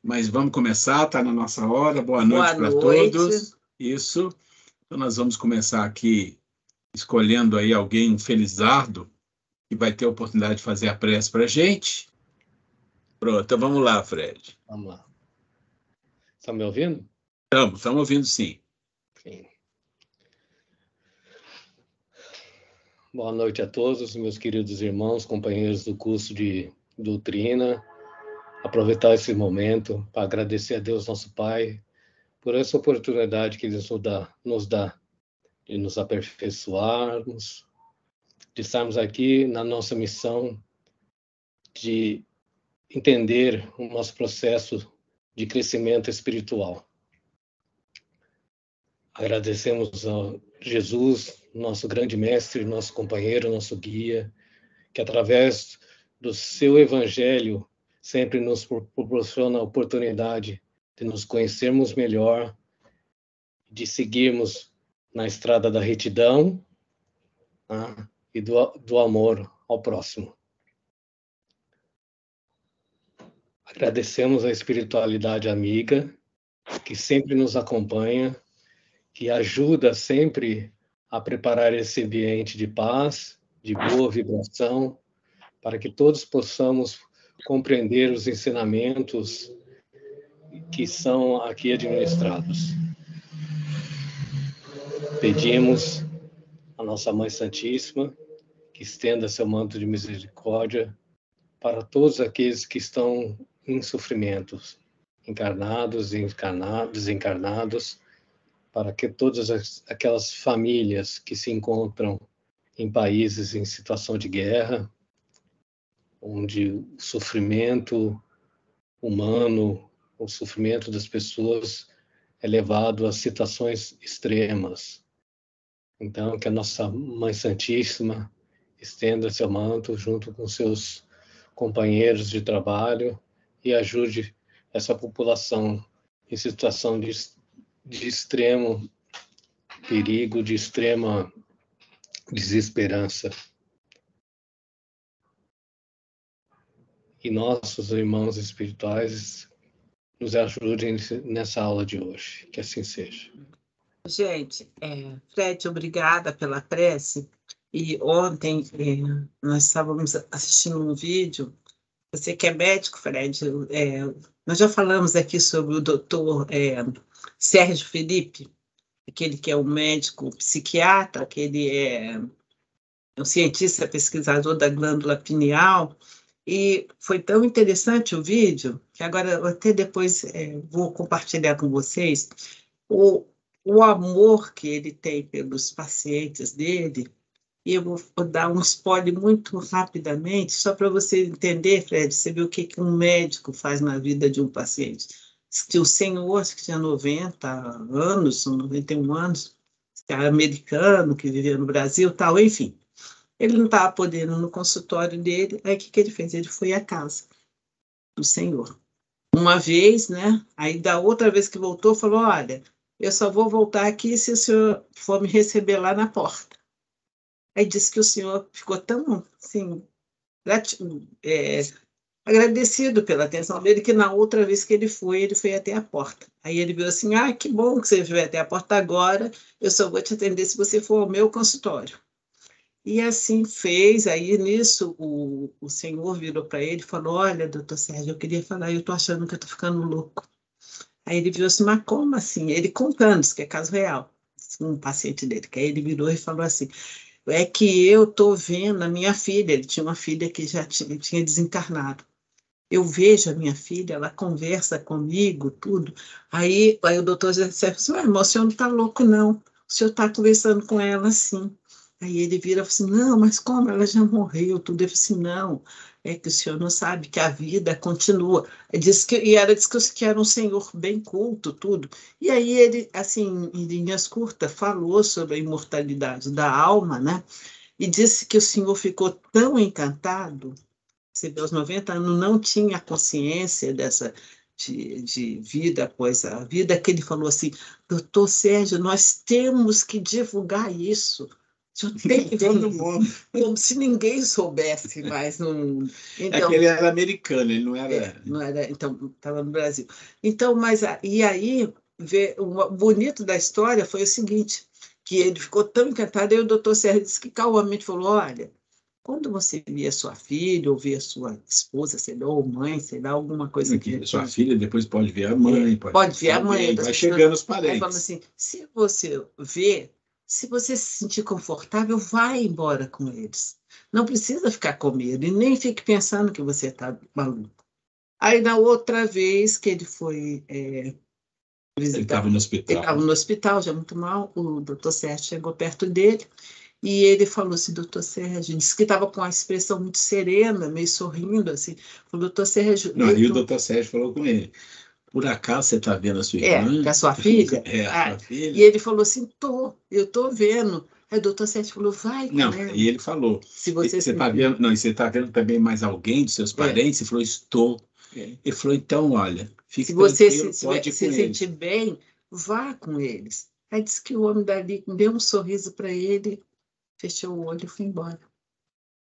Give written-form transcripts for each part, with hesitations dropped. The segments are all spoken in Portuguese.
mas vamos começar, está na nossa hora. Boa noite para todos. Isso. Então, nós vamos começar aqui escolhendo aí alguém, um felizardo, que vai ter a oportunidade de fazer a prece para a gente. Pronto, então vamos lá, Fred. Vamos lá. Estão me ouvindo? Estamos ouvindo, sim. Sim. Boa noite a todos, meus queridos irmãos, companheiros do curso de doutrina. Aproveitar esse momento para agradecer a Deus, nosso Pai, por essa oportunidade que Ele nos dá de nos aperfeiçoarmos, de estarmos aqui na nossa missão de entender o nosso processo de crescimento espiritual. Agradecemos a Jesus, nosso grande mestre, nosso companheiro, nosso guia, que através do seu evangelho sempre nos proporciona a oportunidade de nos conhecermos melhor, de seguirmos na estrada da retidão, né, e do amor ao próximo. Agradecemos a espiritualidade amiga, que sempre nos acompanha, que ajuda sempre a preparar esse ambiente de paz, de boa vibração, para que todos possamos compreender os ensinamentos que são aqui administrados. Pedimos à nossa Mãe Santíssima que estenda seu manto de misericórdia para todos aqueles que estão em sofrimentos, encarnados, desencarnados, para que todas aquelas famílias que se encontram em países em situação de guerra, onde o sofrimento humano, o sofrimento das pessoas é levado a situações extremas. Então, que a nossa Mãe Santíssima estenda seu manto junto com seus companheiros de trabalho e ajude essa população em situação de extremo perigo, de extrema desesperança. E nossos irmãos espirituais nos ajudem nessa aula de hoje. Que assim seja. Gente, Fred, obrigada pela prece. E ontem nós estávamos assistindo um vídeo. Você que é médico, Fred, nós já falamos aqui sobre o doutor Sérgio Felipe, aquele que é um médico psiquiatra, que ele é um cientista pesquisador da glândula pineal. E foi tão interessante o vídeo, que agora até depois vou compartilhar com vocês, o amor que ele tem pelos pacientes dele. E eu vou dar um spoiler muito rapidamente, só para você entender, Fred, você vê o que um médico faz na vida de um paciente. O senhor, que tinha 90 anos, 91 anos, americano, que vivia no Brasil, tal, enfim. Ele não estava podendo ir no consultório dele, aí o que ele fez? Ele foi à casa do senhor. Uma vez, né? Aí da outra vez que voltou, falou, olha, eu só vou voltar aqui se o senhor for me receber lá na porta. Aí disse que o senhor ficou tão, assim, agradecido pela atenção dele, que na outra vez que ele foi até a porta. Aí ele viu assim, que bom que você veio até a porta agora, eu só vou te atender se você for ao meu consultório. E assim fez, aí nisso o senhor virou para ele e falou, olha, doutor Sérgio, eu queria falar, eu estou achando que eu estou ficando louco. Aí ele virou assim, mas como assim? Ele contando, isso que é caso real, um paciente dele, que aí ele virou e falou assim, é que eu estou vendo a minha filha, ele tinha uma filha que já tinha desencarnado. Eu vejo a minha filha, ela conversa comigo, tudo. Aí o doutor Sérgio falou assim, irmão, o senhor não está louco, não. O senhor está conversando com ela, sim. Aí ele vira e fala assim, não, mas como? Ela já morreu, tudo. Eu falei assim, não, é que o senhor não sabe que a vida continua. Ela disse que era um senhor bem culto, tudo. E aí ele, assim, em linhas curtas, falou sobre a imortalidade da alma, né? E disse que o senhor ficou tão encantado, você vê, aos 90 anos, não tinha consciência dessa de vida após a vida, que ele falou assim, doutor Sérgio, nós temos que divulgar isso. Todo mundo. Como se ninguém soubesse mais no mundo. Então, ele era americano, ele não era... não era, então, estava no Brasil. Então, e aí, o bonito da história foi o seguinte, que ele ficou tão encantado, e o doutor Sérgio disse que calmamente falou, olha, quando você via sua filha, ou via sua esposa, sei lá, ou mãe, sei lá, alguma coisa que... Sua filha depois pode ver a mãe. Pode ver a mãe. Vai chegando os parentes. Aí fala assim, se você vê, se você se sentir confortável, vai embora com eles. Não precisa ficar com medo e nem fique pensando que você está maluco. Aí, na outra vez que ele foi visitar... Ele estava no hospital. Ele estava no hospital, já muito mal, o doutor Sérgio chegou perto dele e ele falou assim, doutor Sérgio, disse que estava com uma expressão muito serena, meio sorrindo, assim. Falou, doutor Sérgio... E o doutor Sérgio falou com ele, por acaso você está vendo a sua irmã? Com a sua filha? A sua filha. E ele falou assim, eu estou vendo. Aí o doutor Sérgio falou, vai com ela. E ele falou, você está vendo, você está vendo também mais alguém dos seus parentes? Ele falou, estou. Ele falou, então, olha, fique tranquilo, pode ir com eles. Se sentir bem, vá com eles. Aí disse que o homem dali deu um sorriso para ele, fechou o olho e foi embora.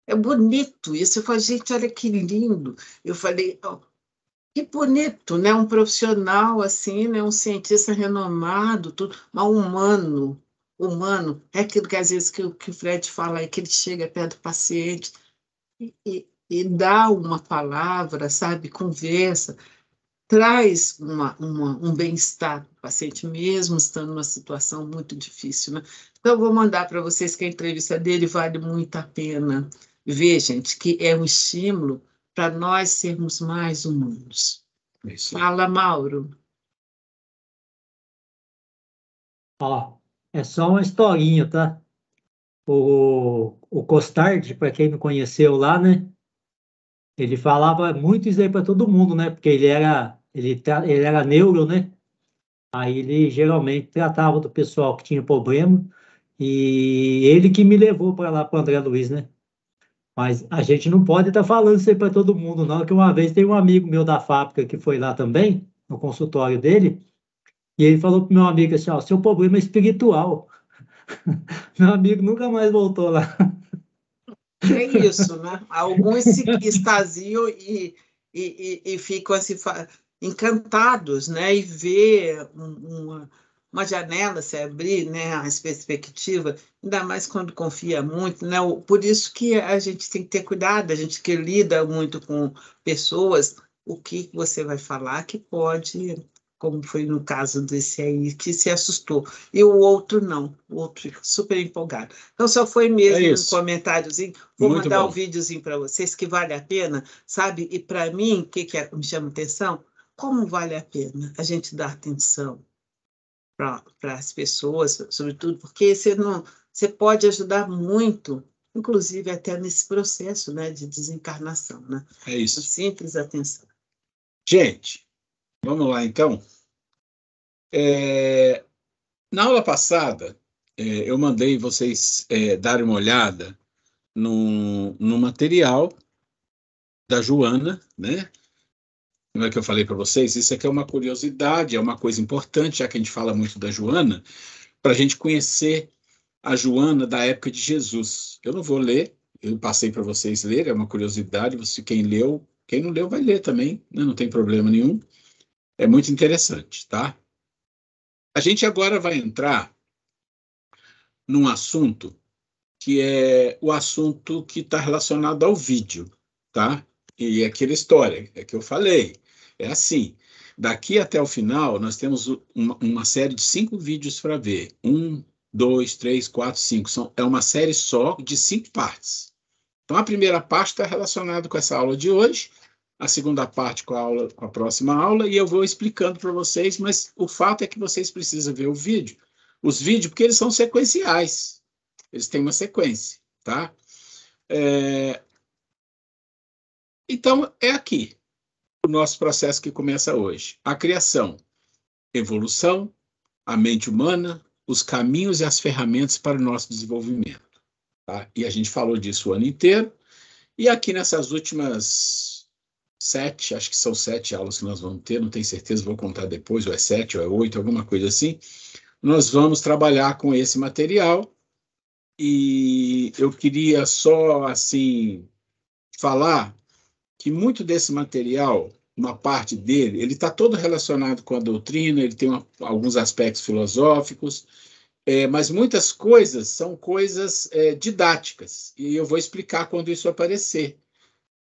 É bonito isso. Eu falei, gente, olha que lindo. Eu falei, que bonito, né? Um profissional assim, né? Um cientista renomado, tudo, mas humano. É aquilo que às vezes que o Fred fala aí, que ele chega perto do paciente e dá uma palavra, sabe? Conversa, traz um bem-estar para o paciente, mesmo estando numa situação muito difícil, né? Então, eu vou mandar para vocês que a entrevista dele vale muito a pena ver, gente, que é um estímulo para nós sermos mais humanos. Isso. Fala, Mauro. É só uma historinha, tá? O Costard, para quem não conheceu lá, né? Ele falava muito isso aí para todo mundo, né? Porque ele era neuro, né? Aí ele geralmente tratava do pessoal que tinha problema e ele que me levou para lá para o André Luiz, né? Mas a gente não pode estar falando isso aí para todo mundo, não, que uma vez tem um amigo meu da fábrica que foi lá também, no consultório dele, e ele falou para o meu amigo assim, seu problema é espiritual. Meu amigo nunca mais voltou lá. É isso, né? Alguns se extasiam e ficam assim, encantados, né? E ver uma janela se abrir, né? As perspectivas, ainda mais quando confia muito, né? Por isso que a gente tem que ter cuidado, a gente que lida muito com pessoas, o que você vai falar que pode, como foi no caso desse aí, que se assustou. E o outro não, o outro ficou super empolgado. Então, só foi mesmo um comentáriozinho. Vou muito mandar um videozinho para vocês, que vale a pena, sabe? E para mim, o que me chama atenção? Como vale a pena a gente dar atenção para as pessoas, sobretudo, porque você pode ajudar muito, inclusive até nesse processo, né, de desencarnação, né? É isso. Uma simples atenção. Gente, vamos lá, então. Na aula passada, eu mandei vocês darem uma olhada no material da Joana, né? Não é que eu falei para vocês? Isso aqui é uma curiosidade, é uma coisa importante, já que a gente fala muito da Joana, para a gente conhecer a Joana da época de Jesus. Eu não vou ler, eu passei para vocês lerem, é uma curiosidade, quem leu, quem não leu vai ler também, né? Não tem problema nenhum. É muito interessante, tá? A gente agora vai entrar num assunto que é o assunto que está relacionado ao vídeo, tá? E é aquela história que eu falei. É assim, daqui até o final, nós temos uma série de 5 vídeos para ver. 1, 2, 3, 4, 5. É uma série só de 5 partes. Então, a primeira parte está relacionada com essa aula de hoje, a segunda parte com a próxima aula, e eu vou explicando para vocês, mas o fato é que vocês precisam ver o vídeo. Os vídeos, porque eles são sequenciais. Eles têm uma sequência, tá? Então, é aqui o nosso processo que começa hoje. A criação, evolução, a mente humana, os caminhos e as ferramentas para o nosso desenvolvimento. Tá? E a gente falou disso o ano inteiro. E aqui nessas últimas 7, acho que são 7 aulas que nós vamos ter, não tenho certeza, vou contar depois, ou é 7 ou é 8, alguma coisa assim, nós vamos trabalhar com esse material E eu queria só, assim, falar que muito desse material, uma parte dele, ele está todo relacionado com a doutrina, ele tem alguns aspectos filosóficos, mas muitas coisas são coisas didáticas, e eu vou explicar quando isso aparecer,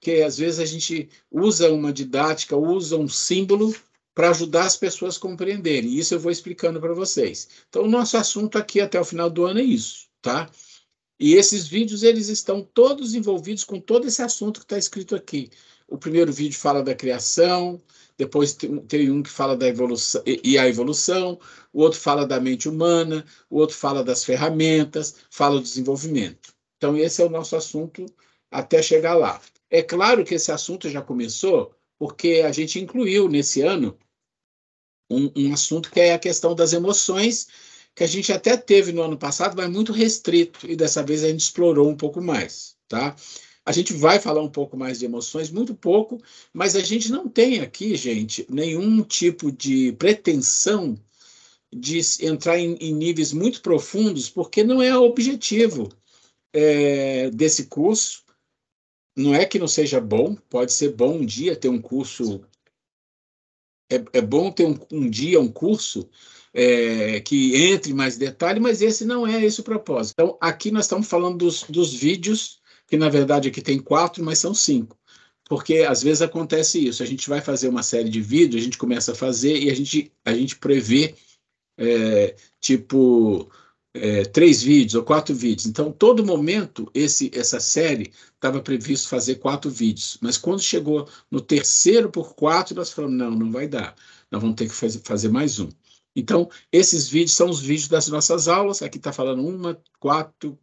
que às vezes a gente usa uma didática, usa um símbolo para ajudar as pessoas a compreenderem, e isso eu vou explicando para vocês. Então, o nosso assunto aqui até o final do ano é isso, tá? E esses vídeos, eles estão todos envolvidos com todo esse assunto que está escrito aqui. O primeiro vídeo fala da criação, depois tem um que fala da evolução e a evolução, o outro fala da mente humana, o outro fala das ferramentas, fala do desenvolvimento. Então, esse é o nosso assunto até chegar lá. É claro que esse assunto já começou porque a gente incluiu nesse ano um assunto que é a questão das emoções, que a gente até teve no ano passado, mas muito restrito, e dessa vez a gente explorou um pouco mais, tá? A gente vai falar um pouco mais de emoções, muito pouco, mas a gente não tem aqui, gente, nenhum tipo de pretensão de entrar em níveis muito profundos, porque não é o objetivo desse curso. Não é que não seja bom, pode ser bom um dia ter um curso. É bom ter um dia, um curso que entre em mais detalhe, mas esse não é esse o propósito. Então, aqui nós estamos falando dos vídeos, que na verdade aqui tem 4, mas são 5. Porque às vezes acontece isso, a gente vai fazer uma série de vídeos, a gente começa a fazer e a gente prevê, tipo, 3 vídeos ou 4 vídeos. Então, todo momento, essa série estava previsto fazer 4 vídeos. Mas quando chegou no terceiro por 4, nós falamos, não vai dar. Nós vamos ter que fazer mais um. Então, esses vídeos são os vídeos das nossas aulas. Aqui está falando 1, 4,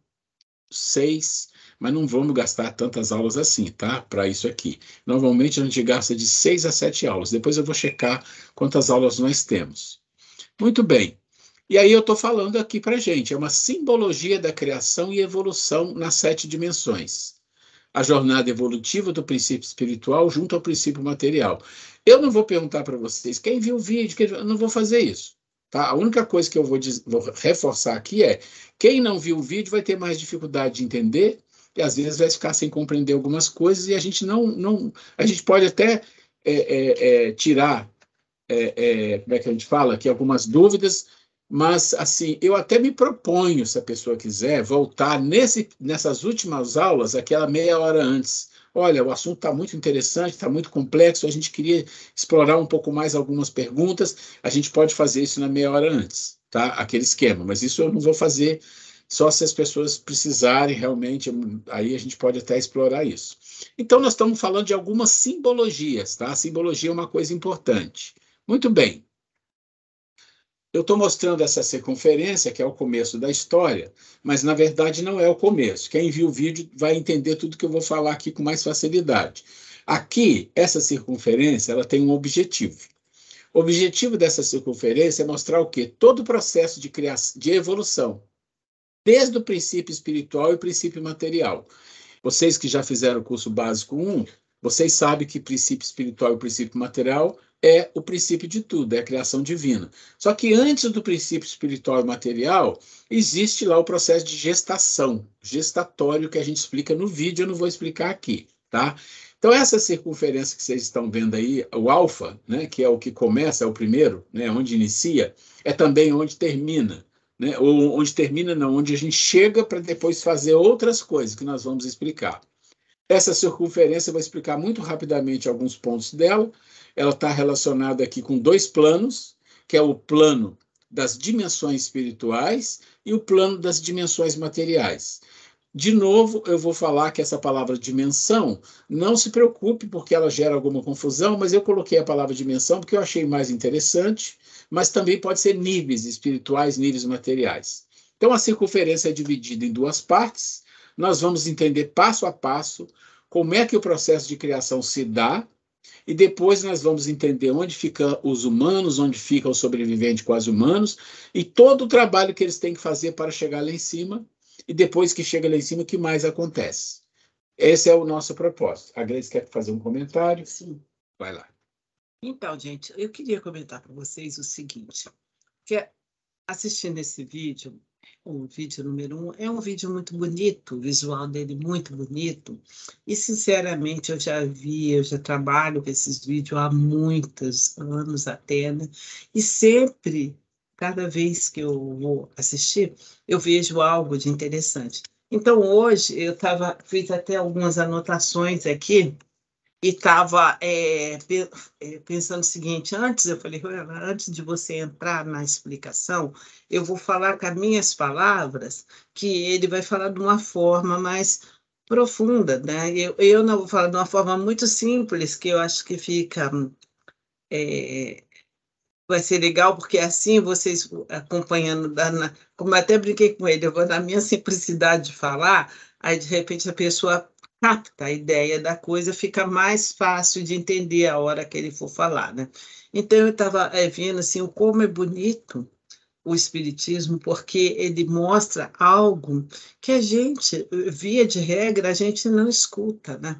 6, mas não vamos gastar tantas aulas assim, tá? Para isso aqui. Normalmente, a gente gasta de 6 a 7 aulas. Depois eu vou checar quantas aulas nós temos. Muito bem. E aí eu estou falando aqui para a gente, é uma simbologia da criação e evolução nas 7 dimensões. A jornada evolutiva do princípio espiritual junto ao princípio material. Eu não vou perguntar para vocês quem viu o vídeo, eu não vou fazer isso. Tá? A única coisa que eu vou reforçar aqui é, quem não viu o vídeo vai ter mais dificuldade de entender, e às vezes vai ficar sem compreender algumas coisas, e a gente a gente pode até tirar, como é que a gente fala aqui, algumas dúvidas. Mas, assim, eu até me proponho, se a pessoa quiser, voltar nessas últimas aulas, aquela meia hora antes. Olha, o assunto está muito interessante, está muito complexo, a gente queria explorar um pouco mais algumas perguntas, a gente pode fazer isso na meia hora antes, tá? Aquele esquema, mas isso eu não vou fazer só se as pessoas precisarem realmente, aí a gente pode até explorar isso. Então, nós estamos falando de algumas simbologias, tá? A simbologia é uma coisa importante. Muito bem. Eu estou mostrando essa circunferência, que é o começo da história, mas, na verdade, não é o começo. Quem viu o vídeo vai entender tudo que eu vou falar aqui com mais facilidade. Aqui, essa circunferência, ela tem um objetivo. O objetivo dessa circunferência é mostrar o quê? Todo o processo de criação, de evolução, desde o princípio espiritual e o princípio material. Vocês que já fizeram o curso básico 1, vocês sabem que princípio espiritual e princípio material é o princípio de tudo, é a criação divina. Só que antes do princípio espiritual e material, existe lá o processo de gestação, gestatório, que a gente explica no vídeo, eu não vou explicar aqui, tá? Então, essa circunferência que vocês estão vendo aí, o alfa, né, que é o que começa, é o primeiro, né, onde inicia, é também onde termina. Né? Ou onde termina, não, onde a gente chega para depois fazer outras coisas que nós vamos explicar. Essa circunferência, eu vou explicar muito rapidamente alguns pontos dela. Ela está relacionada aqui com 2 planos, que é o plano das dimensões espirituais e o plano das dimensões materiais. De novo, eu vou falar que essa palavra dimensão, não se preocupe porque ela gera alguma confusão, mas eu coloquei a palavra dimensão porque eu achei mais interessante, mas também pode ser níveis espirituais, níveis materiais. Então, a circunferência é dividida em 2 partes. Nós vamos entender passo a passo como é que o processo de criação se dá, e depois nós vamos entender onde ficam os humanos, onde fica o sobrevivente quase humanos, e todo o trabalho que eles têm que fazer para chegar lá em cima, e depois que chega lá em cima, o que mais acontece. Esse é o nosso propósito. A Grace quer fazer um comentário? Sim. Vai lá. Então, gente, eu queria comentar para vocês o seguinte, que assistindo esse vídeo, O vídeo número 1 é um vídeo muito bonito, o visual dele muito bonito, e sinceramente eu já trabalho com esses vídeos há muitos anos até, né? E sempre, cada vez que eu vou assistir, eu vejo algo de interessante. Então hoje fiz até algumas anotações aqui, e estava pensando o seguinte, eu falei, antes de você entrar na explicação, eu vou falar com as minhas palavras, que ele vai falar de uma forma mais profunda, né? Eu não vou falar de uma forma muito simples, que eu acho que vai ser legal, porque assim vocês acompanhando, como eu até brinquei com ele, eu vou na minha simplicidade de falar, aí de repente a pessoa capta a ideia da coisa, fica mais fácil de entender a hora que ele for falar, né? Então eu estava vendo assim, como é bonito o Espiritismo, porque ele mostra algo que a gente, via de regra, a gente não escuta, né?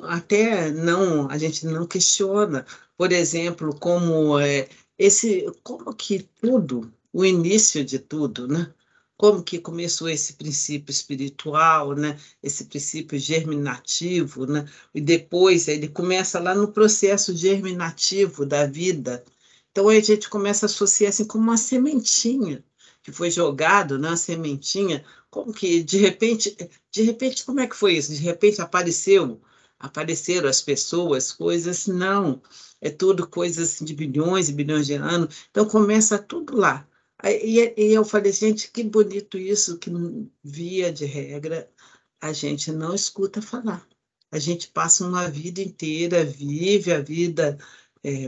Até não, a gente não questiona, por exemplo, como que tudo, o início de tudo, né? Como que começou esse princípio espiritual, né? Esse princípio germinativo, né? E depois ele começa lá no processo germinativo da vida. Então a gente começa a associar assim como uma sementinha que foi jogado na sementinha, como que de repente como é que foi isso? De repente apareceram as pessoas, coisas, não, é tudo coisas de bilhões e bilhões de anos. Então começa tudo lá. E eu falei, gente, que bonito isso, que via de regra a gente não escuta falar. A gente passa uma vida inteira, vive a vida,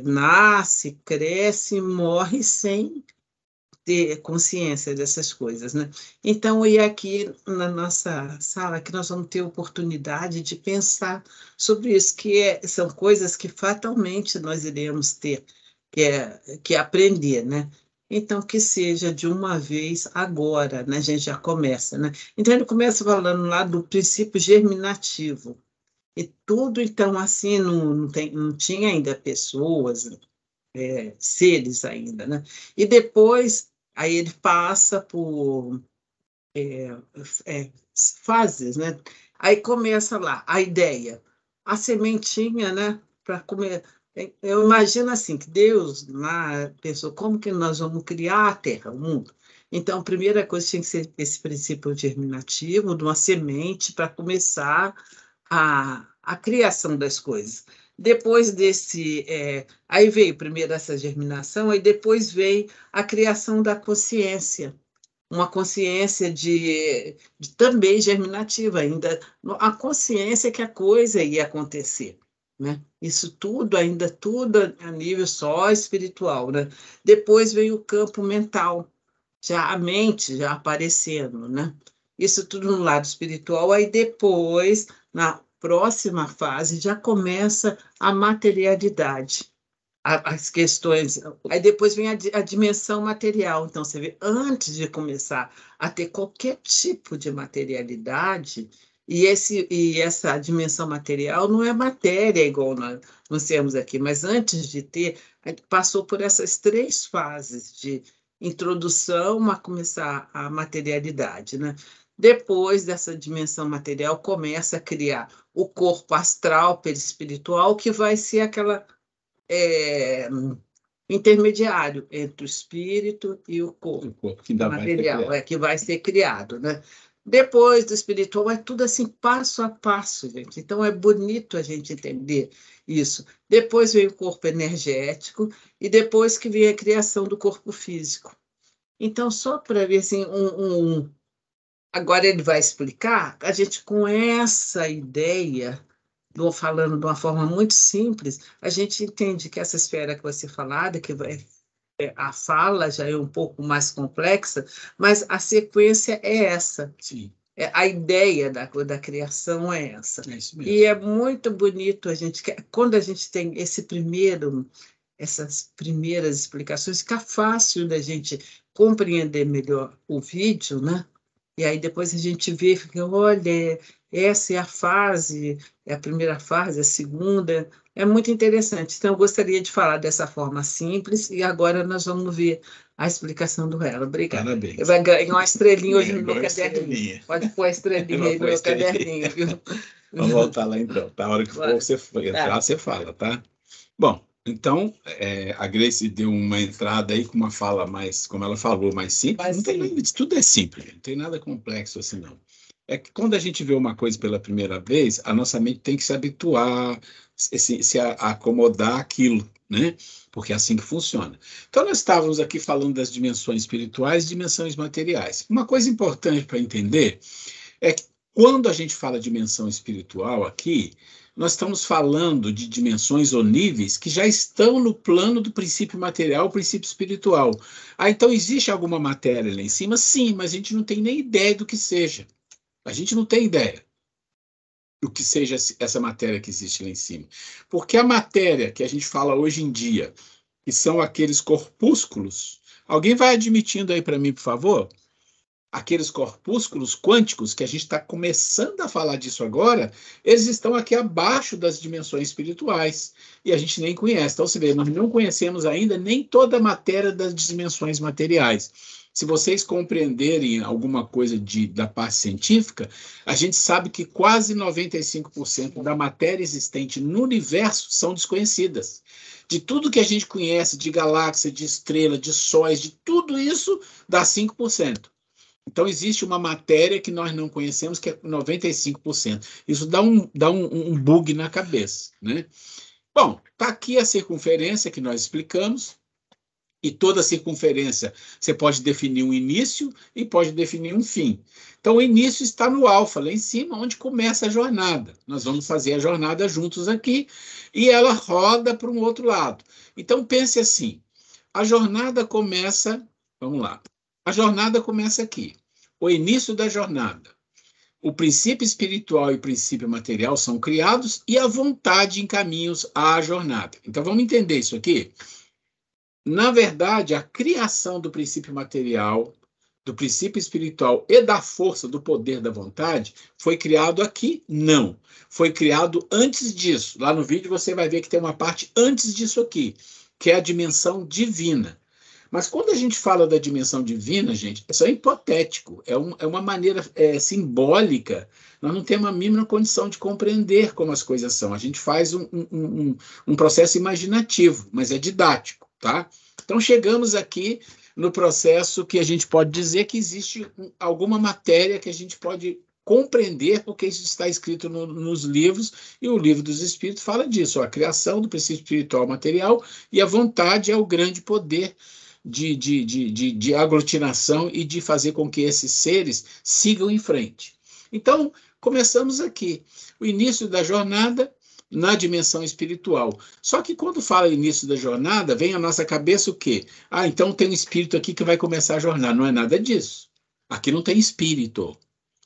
nasce, cresce, morre sem ter consciência dessas coisas, né? Então, e aqui na nossa sala, que nós vamos ter oportunidade de pensar sobre isso, são coisas que fatalmente nós iremos ter que aprender, né? Então, que seja de uma vez agora, né? A gente já começa, né? Então, ele começa falando lá do princípio germinativo. E tudo, então, assim, não tinha ainda pessoas, seres ainda, né? E depois, aí ele passa por fases, né? Aí começa lá a ideia, a sementinha, né? Para comer. Eu imagino assim, que Deus lá pensou, como que nós vamos criar a Terra, o mundo? Então, a primeira coisa tinha que ser esse princípio germinativo, de uma semente, para começar a criação das coisas. Depois aí veio primeiro essa germinação, aí depois veio a criação da consciência, uma consciência também germinativa, ainda a consciência que a coisa ia acontecer, né? Isso tudo, ainda tudo a nível só espiritual, né? Depois veio o campo mental, já a mente já aparecendo, né? Isso tudo no lado espiritual, aí depois, na próxima fase, já começa a materialidade, as questões. Aí depois vem a dimensão material. Então, você vê, antes de começar a ter qualquer tipo de materialidade, e essa dimensão material não é matéria igual nós temos aqui, mas antes de ter, passou por essas 3 fases de introdução a começar a materialidade, né? Depois dessa dimensão material, começa a criar o corpo astral, perispiritual, que vai ser aquela intermediário entre o espírito e o corpo que ainda material, que vai ser criado, né? Depois do espiritual, é tudo assim, passo a passo, gente. Então, é bonito a gente entender isso. Depois vem o corpo energético e depois que vem a criação do corpo físico. Então, só para ver assim, agora ele vai explicar, a gente com essa ideia, falando de uma forma muito simples, a gente entende que essa esfera que vai ser falada, a fala já é um pouco mais complexa, mas a sequência é essa. Sim. A ideia da criação é essa. É isso mesmo. E é muito bonito quando a gente tem essas primeiras explicações, fica fácil da gente compreender melhor o vídeo, né? e aí depois a gente vê, fica, olha, essa é a fase, é a primeira fase, a segunda, é muito interessante. Então, eu gostaria de falar dessa forma simples, e agora nós vamos ver a explicação do Hélio. Obrigada. Parabéns. Vai ganhar uma estrelinha hoje no meu caderninho. Pode pôr a estrelinha aí no meu caderninho, viu? Vamos voltar lá então. Tá? A hora que for você entrar, você fala, tá? Bom, então, a Grace deu uma entrada aí com uma fala mais, como ela falou, mais simples. Não tem nada, tudo é simples, não tem nada complexo assim, não. É que quando a gente vê uma coisa pela primeira vez, a nossa mente tem que se habituar, se acomodar àquilo, né? Porque é assim que funciona. Então, nós estávamos aqui falando das dimensões espirituais e dimensões materiais. Uma coisa importante para entender é que quando a gente fala dimensão espiritual aqui, nós estamos falando de dimensões ou níveis que já estão no plano do princípio material, o princípio espiritual. Então, existe alguma matéria lá em cima? Sim, mas a gente não tem nem ideia do que seja. A gente não tem ideia do que seja essa matéria que existe lá em cima. Porque a matéria que a gente fala hoje em dia, que são aqueles corpúsculos, alguém vai admitindo aí para mim, por favor? Aqueles corpúsculos quânticos, que a gente está começando a falar disso agora, eles estão aqui abaixo das dimensões espirituais, e a gente nem conhece. Então, você vê, nós não conhecemos ainda nem toda a matéria das dimensões materiais. Se vocês compreenderem alguma coisa da parte científica, a gente sabe que quase 95% da matéria existente no universo são desconhecidas. De tudo que a gente conhece, de galáxia, de estrela, de sóis, de tudo isso, dá 5%. Então, existe uma matéria que nós não conhecemos, que é 95%. Isso dá um bug na cabeça, né? Bom, está aqui a circunferência que nós explicamos, e toda circunferência você pode definir um início e pode definir um fim. Então, o início está no alfa, lá em cima, onde começa a jornada. Nós vamos fazer a jornada juntos aqui, e ela roda para um outro lado. Então, pense assim, a jornada começa, vamos lá, a jornada começa aqui. O início da jornada. O princípio espiritual e o princípio material são criados e a vontade encaminha-os à jornada. Então, vamos entender isso aqui? Na verdade, a criação do princípio material, do princípio espiritual e da força do poder da vontade foi criado aqui? Não. Foi criado antes disso. Lá no vídeo você vai ver que tem uma parte antes disso aqui, que é a dimensão divina. Mas quando a gente fala da dimensão divina, gente, isso é hipotético, é uma maneira simbólica. Nós não temos a mínima condição de compreender como as coisas são. A gente faz um processo imaginativo, mas é didático, tá? Então, chegamos aqui no processo que a gente pode dizer que existe alguma matéria que a gente pode compreender, porque isso está escrito nos livros, e o livro dos Espíritos fala disso, a criação do princípio espiritual material, e a vontade é o grande poder de aglutinação e de fazer com que esses seres sigam em frente. Então, começamos aqui, o início da jornada na dimensão espiritual. Só que quando fala início da jornada, vem à nossa cabeça o quê? Então tem um espírito aqui que vai começar a jornada. Não é nada disso. Aqui não tem espírito.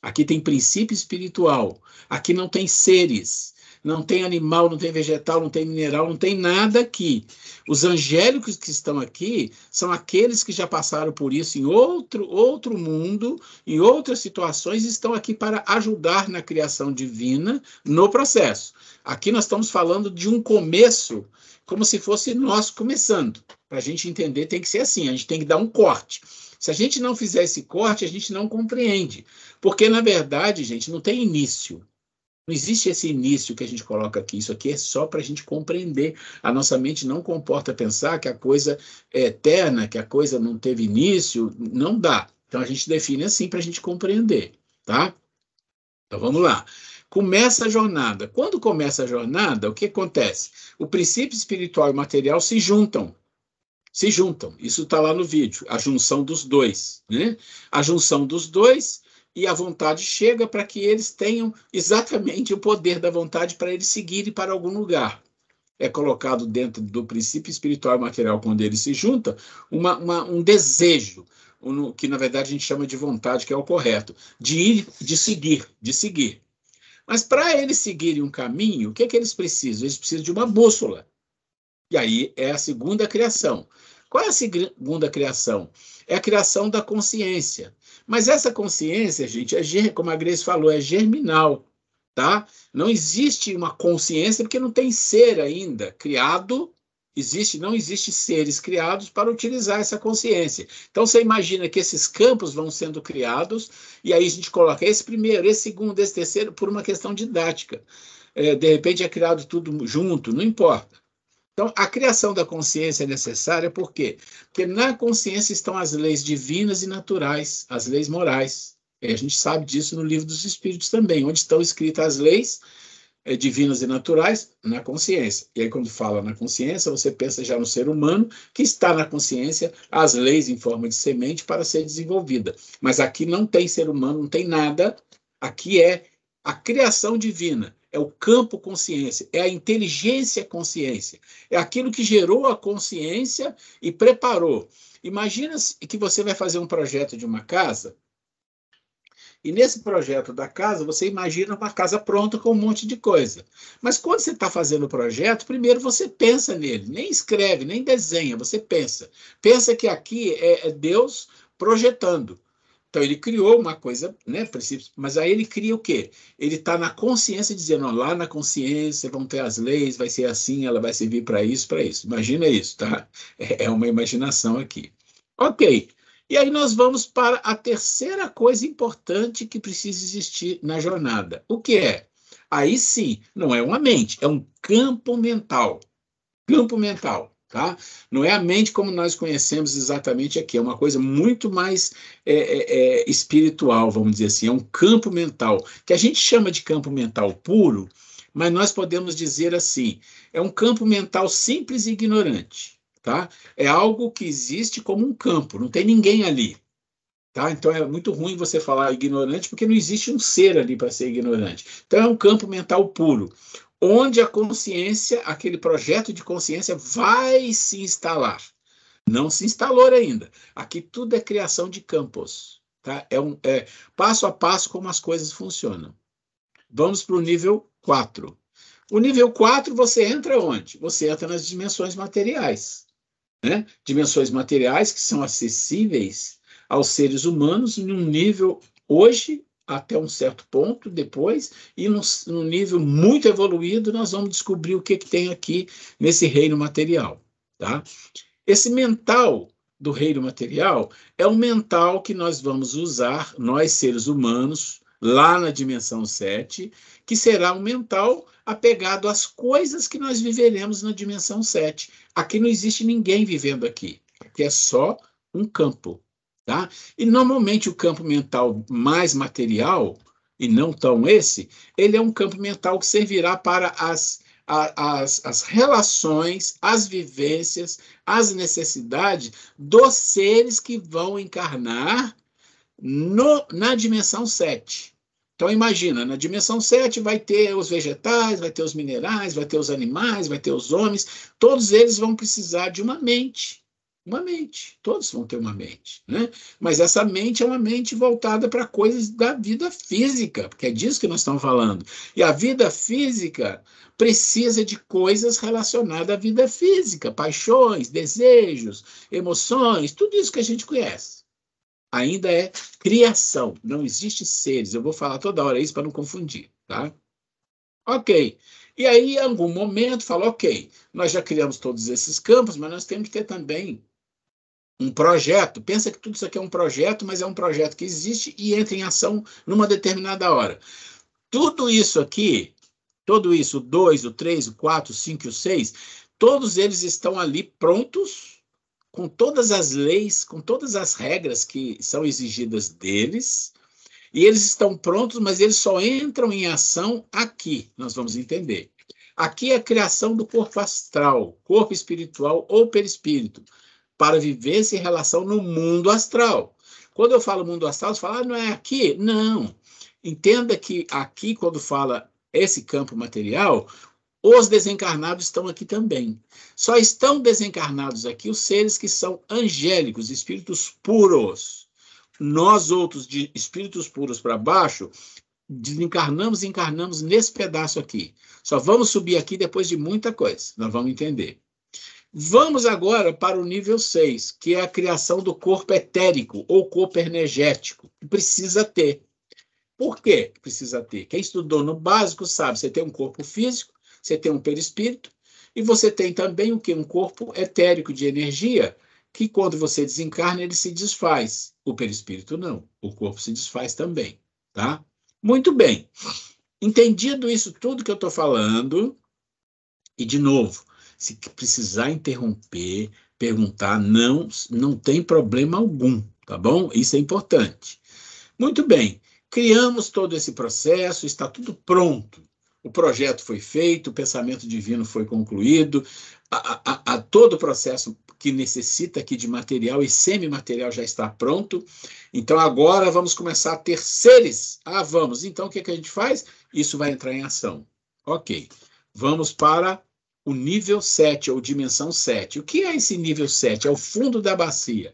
Aqui tem princípio espiritual. Aqui não tem seres. Não tem animal, não tem vegetal, não tem mineral, não tem nada aqui. Os angélicos que estão aqui são aqueles que já passaram por isso em outro mundo, em outras situações, e estão aqui para ajudar na criação divina, no processo. Aqui nós estamos falando de um começo, como se fosse nós começando. Para a gente entender, tem que ser assim, a gente tem que dar um corte. Se a gente não fizer esse corte, a gente não compreende. Porque, na verdade, gente, não tem início. Não existe esse início que a gente coloca aqui. Isso aqui é só para a gente compreender. A nossa mente não comporta pensar que a coisa é eterna, que a coisa não teve início. Não dá. Então, a gente define assim para a gente compreender, tá? Então, vamos lá. Começa a jornada. Quando começa a jornada, o que acontece? O princípio espiritual e material se juntam. Se juntam. Isso está lá no vídeo. A junção dos dois, né? A junção dos dois... e a vontade chega para que eles tenham exatamente o poder da vontade para eles seguirem para algum lugar. É colocado dentro do princípio espiritual e material, quando eles se juntam, um desejo, que na verdade a gente chama de vontade, que é o correto, de ir, de seguir. Mas para eles seguirem um caminho, o que é que eles precisam? Eles precisam de uma bússola. E aí é a segunda criação. Qual é a segunda criação? É a criação da consciência. Mas essa consciência, gente, como a Grace falou, é germinal, tá? Não existe uma consciência porque não tem ser ainda criado. Não existe seres criados para utilizar essa consciência. Então, você imagina que esses campos vão sendo criados, e aí a gente coloca esse primeiro, esse segundo, esse terceiro, por uma questão didática. De repente é criado tudo junto, não importa. Então, a criação da consciência é necessária, por quê? Porque na consciência estão as leis divinas e naturais, as leis morais. E a gente sabe disso no Livro dos Espíritos também, onde estão escritas as leis divinas e naturais na consciência. E aí, quando fala na consciência, você pensa já no ser humano, que está na consciência as leis em forma de semente para ser desenvolvida. Mas aqui não tem ser humano, não tem nada. Aqui é a criação divina, é o campo consciência, é a inteligência consciência, é aquilo que gerou a consciência e preparou. Imagina que você vai fazer um projeto de uma casa, e nesse projeto da casa, você imagina uma casa pronta com um monte de coisa. Mas quando você está fazendo o projeto, primeiro você pensa nele, nem escreve, nem desenha, você pensa. Pensa que aqui é Deus projetando. Então, ele criou uma coisa, né, princípios, mas aí ele cria o quê? Ele está na consciência dizendo, lá na consciência vão ter as leis, vai ser assim, ela vai servir para isso, para isso. Imagina isso, tá? É uma imaginação aqui. Ok. E aí nós vamos para a terceira coisa importante que precisa existir na jornada. O que é? Aí sim, não é uma mente, é um campo mental. Campo mental. Tá? Não é a mente como nós conhecemos exatamente aqui, é uma coisa muito mais espiritual, vamos dizer assim, é um campo mental, que a gente chama de campo mental puro, mas nós podemos dizer assim, é um campo mental simples e ignorante, tá? É algo que existe como um campo, não tem ninguém ali. Tá? Então é muito ruim você falar ignorante, porque não existe um ser ali para ser ignorante. Então é um campo mental puro, onde a consciência, aquele projeto de consciência vai se instalar. Não se instalou ainda. Aqui tudo é criação de campos. Tá? É passo a passo como as coisas funcionam. Vamos para o nível 4. O nível 4 você entra onde? Você entra nas dimensões materiais. Né? Dimensões materiais que são acessíveis aos seres humanos em um nível, hoje, até um certo ponto, depois, e num nível muito evoluído, nós vamos descobrir o que tem aqui nesse reino material. Tá? Esse mental do reino material é um mental que nós vamos usar, nós seres humanos, lá na dimensão 7, que será um mental apegado às coisas que nós viveremos na dimensão 7. Aqui não existe ninguém vivendo aqui. Aqui é só um campo. Tá? E normalmente o campo mental mais material, e não tão esse, ele é um campo mental que servirá para as relações, as vivências, as necessidades dos seres que vão encarnar na dimensão 7. Então, imagina, na dimensão 7 vai ter os vegetais, vai ter os minerais, vai ter os animais, vai ter os homens, todos eles vão precisar de uma mente. Uma mente, todos vão ter uma mente, né? Mas essa mente é uma mente voltada para coisas da vida física, porque é disso que nós estamos falando. E a vida física precisa de coisas relacionadas à vida física, paixões, desejos, emoções, tudo isso que a gente conhece. Ainda é criação, não existe seres. Eu vou falar toda hora isso para não confundir, tá? Ok. E aí, em algum momento, fala, ok, nós já criamos todos esses campos, mas nós temos que ter também um projeto. Pensa que tudo isso aqui é um projeto, mas é um projeto que existe e entra em ação numa determinada hora. Tudo isso aqui, tudo isso, o 2, o 3, o 4, o 5 e o 6, todos eles estão ali prontos, com todas as leis, com todas as regras que são exigidas deles, e eles estão prontos, mas eles só entram em ação aqui, nós vamos entender. Aqui é a criação do corpo astral, corpo espiritual ou perispírito, para vivência e relação no mundo astral. Quando eu falo mundo astral, você fala, não é aqui? Não. Entenda que aqui, quando fala esse campo material, os desencarnados estão aqui também. Só estão desencarnados aqui os seres que são angélicos, espíritos puros. Nós outros, de espíritos puros para baixo, desencarnamos e encarnamos nesse pedaço aqui. Só vamos subir aqui depois de muita coisa. Nós vamos entender. Vamos agora para o nível 6, que é a criação do corpo etérico ou corpo energético, que precisa ter. Por quê que precisa ter? Quem estudou no básico sabe, você tem um corpo físico, você tem um perispírito, e você tem também o quê? Um corpo etérico de energia, que quando você desencarna, ele se desfaz. O perispírito não, o corpo se desfaz também, tá? Muito bem. Entendido isso tudo que eu estou falando, e de novo, se precisar interromper, perguntar, não tem problema algum, tá bom? Isso é importante. Muito bem, criamos todo esse processo, está tudo pronto. O projeto foi feito, o pensamento divino foi concluído, todo o processo que necessita aqui de material e semimaterial já está pronto. Então, agora vamos começar a ter seres. Vamos. Então, o que a gente faz? Isso vai entrar em ação. Ok. Vamos para o nível 7, ou dimensão 7. O que é esse nível 7? É o fundo da bacia.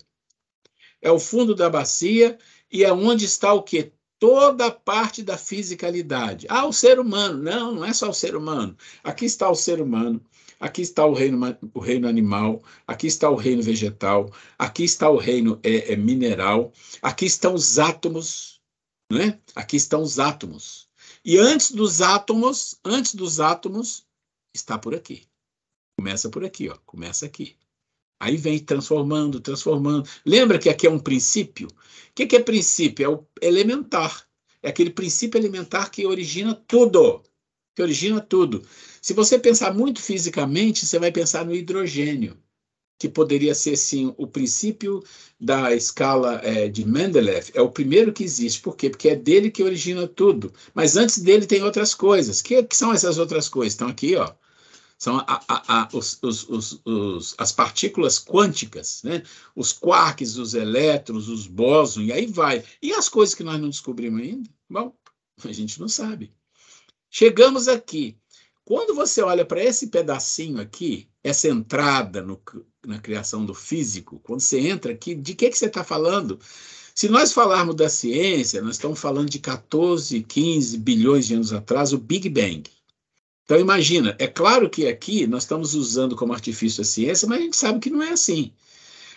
É o fundo da bacia e é onde está o quê? Toda a parte da fisicalidade. O ser humano. Não é só o ser humano. Aqui está o ser humano, aqui está o reino animal, aqui está o reino vegetal, aqui está o reino mineral, aqui estão os átomos, né? Aqui estão os átomos. E antes dos átomos, está por aqui. Começa por aqui, ó. Começa aqui. Aí vem transformando. Lembra que aqui é um princípio? O que é princípio? É o elementar. É aquele princípio elementar que origina tudo. Se você pensar muito fisicamente, você vai pensar no hidrogênio, que poderia ser, sim, o princípio da escala de Mendeleev. É o primeiro que existe. Por quê? Porque é dele que origina tudo. Mas antes dele tem outras coisas. Que são essas outras coisas? Estão aqui, ó. São as partículas quânticas, né? Os quarks, os elétrons, os bósons, e aí vai. E as coisas que nós não descobrimos ainda? Bom, a gente não sabe. Chegamos aqui. Quando você olha para esse pedacinho aqui, essa entrada na criação do físico, quando você entra aqui, de que você está falando? Se nós falarmos da ciência, nós estamos falando de 14, 15 bilhões de anos atrás, o Big Bang. Então, imagina, é claro que aqui nós estamos usando como artifício a ciência, mas a gente sabe que não é assim.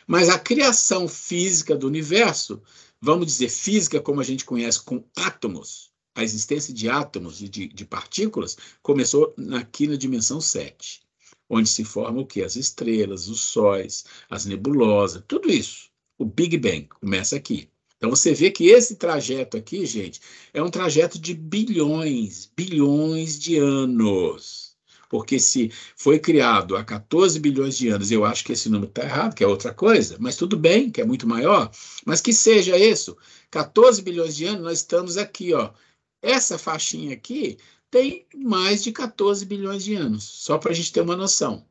Mas a criação física do universo, vamos dizer, física como a gente conhece com átomos, a existência de átomos e de partículas, começou aqui na dimensão 7, onde se formam o quê? As estrelas, os sóis, as nebulosas, tudo isso. O Big Bang começa aqui. Então, você vê que esse trajeto aqui, gente, é um trajeto de bilhões de anos. Porque se foi criado há 14 bilhões de anos, eu acho que esse número está errado, que é outra coisa, mas tudo bem, que é muito maior, mas que seja isso, 14 bilhões de anos, nós estamos aqui, ó. Essa faixinha aqui tem mais de 14 bilhões de anos, só para a gente ter uma noção.